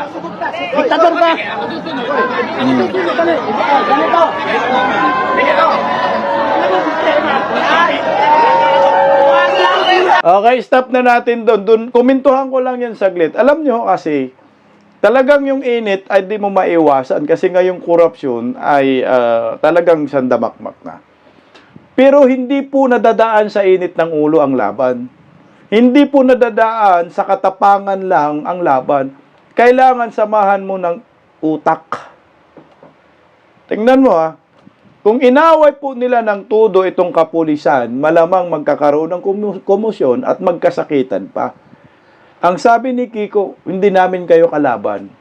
Diktador ba? Ganito. Okay, stop na natin doon. Kumintuhan ko lang yan saglit. Alam nyo kasi, talagang yung init ay di mo maiwasan kasi ngayong korupsyon ay talagang sandamakmak na. Pero hindi po nadadaan sa init ng ulo ang laban. Hindi po nadadaan sa katapangan lang ang laban. Kailangan samahan mo ng utak. Tingnan mo kung inaway po nila ng todo itong kapulisan, malamang magkakaroon ng komosyon at magkasakitan pa. Ang sabi ni Kiko, hindi namin kayo kalaban.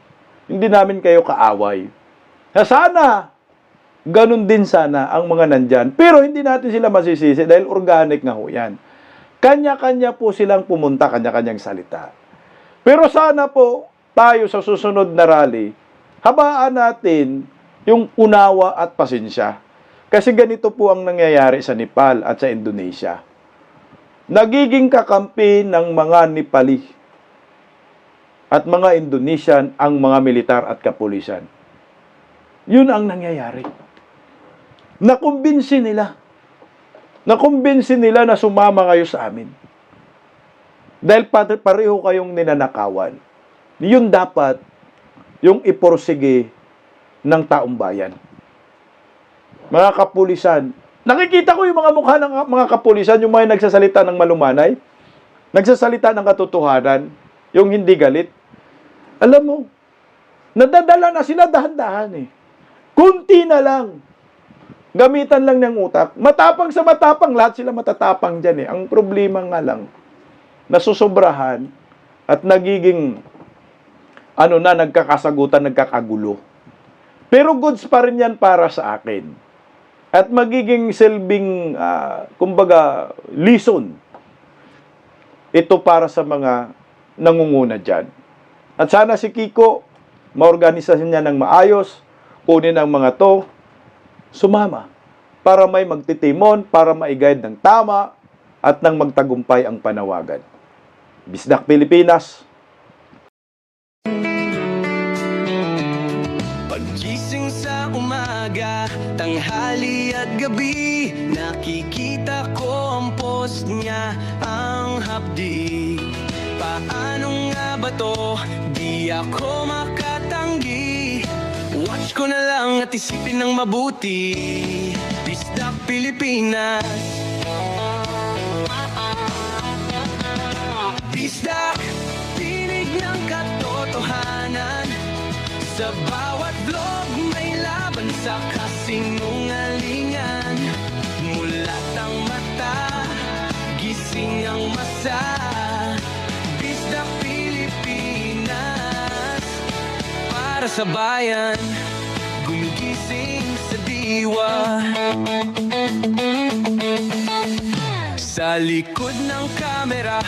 Hindi namin kayo kaaway. Sana, ganun din sana ang mga nandyan. Pero hindi natin sila masisisi dahil organic nga ho yan. Kanya-kanya po silang pumunta, kanya-kanyang salita. Pero sana po, tayo sa susunod na rally, habaan natin yung unawa at pasensya. Kasi ganito po ang nangyayari sa Nepal at sa Indonesia. Nagiging kakampi ng mga Nepali at mga Indonesian ang mga militar at kapulisan. Yun ang nangyayari. Nakumbinsi nila. Nakumbinsi nila na sumama kayo sa amin. Dahil pareho kayong ninanakawan. Yun dapat yung iporsige ng taong bayan. Mga kapulisan, nakikita ko yung mga mukha ng mga kapulisan, yung mga nagsasalita ng malumanay, nagsasalita ng katotohanan, yung hindi galit. Alam mo, nadadala na sila dahan-dahan eh. Kunti na lang. Gamitan lang ng utak. Matapang sa matapang, lahat sila matatapang dyan eh. Ang problema nga lang, nasusobrahan at nagiging, nagkakasagutan, nagkakagulo. Pero goods pa rin yan para sa akin. At magiging silbing, lesson. Ito para sa mga nangunguna dyan. At sana si Kiko, maorganisasyon niya ng maayos, kunin ang mga to, sumama para may magtitimon, para maiguide ng tama at nang magtagumpay ang panawagan. Bisdak Pilipinas. Paggising sa umaga, tanghali at gabi, nakikita ko ang post niya, ang hapdi. Paano nga ba to? Di ako makatanggi. Watch ko na lang at isipin ng mabuti. Bisdak Pilipinas. Bisdak, tinig ng katotohanan. Sa bawat vlog may laban sa kasinungalingan. Mulat ang mata, gising ang masa. Bisdak Pilipinas, para sa bayan, gumigising sa diwa. Sa likod ng kamera,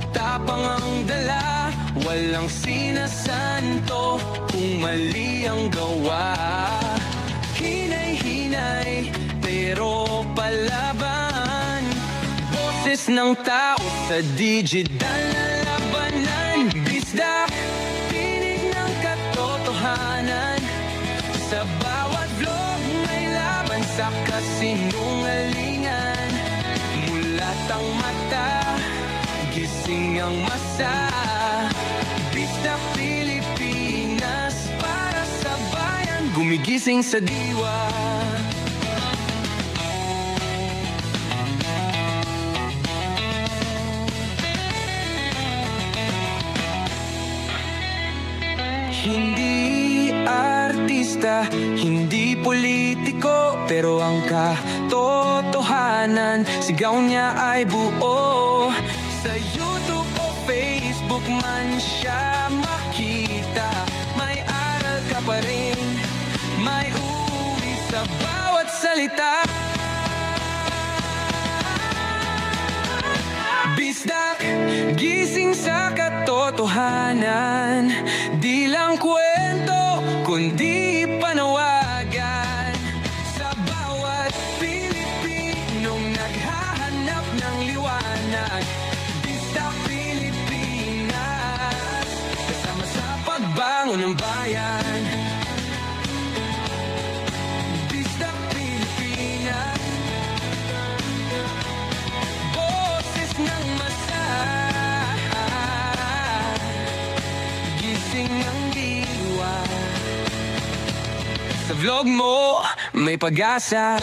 tapang ang dala, walang sinasanto kung mali ang gawa. Hinay-hinay, pero palaban. Boses ng tao sa digital na labanan. Bisdak, tinig ng katotohanan. Sa bawat vlog may laban sa kasinungalingan. Mulat ang mata, gising ang masa. Bisdak Pilipinas, para sa bayan, gumigising sa diwa. Hindi artista, hindi politiko, pero ang katotohanan, sigaw niya ay buo. Sa YouTube o Facebook man siya makita, may aral ka pa rin, may uwi sa bawat salita. Bisdak, gising sa katotohanan, di lang kwento, kundi panawagan. Sa bawat Pilipinong naghahanap ng liwanag, Bisdak Pilipinas, kasama sa pagbangon ng bayan. Bisdak Pilipinas, boses ng masa, gising ang diwa. Sa vlog mo, may pag-asa.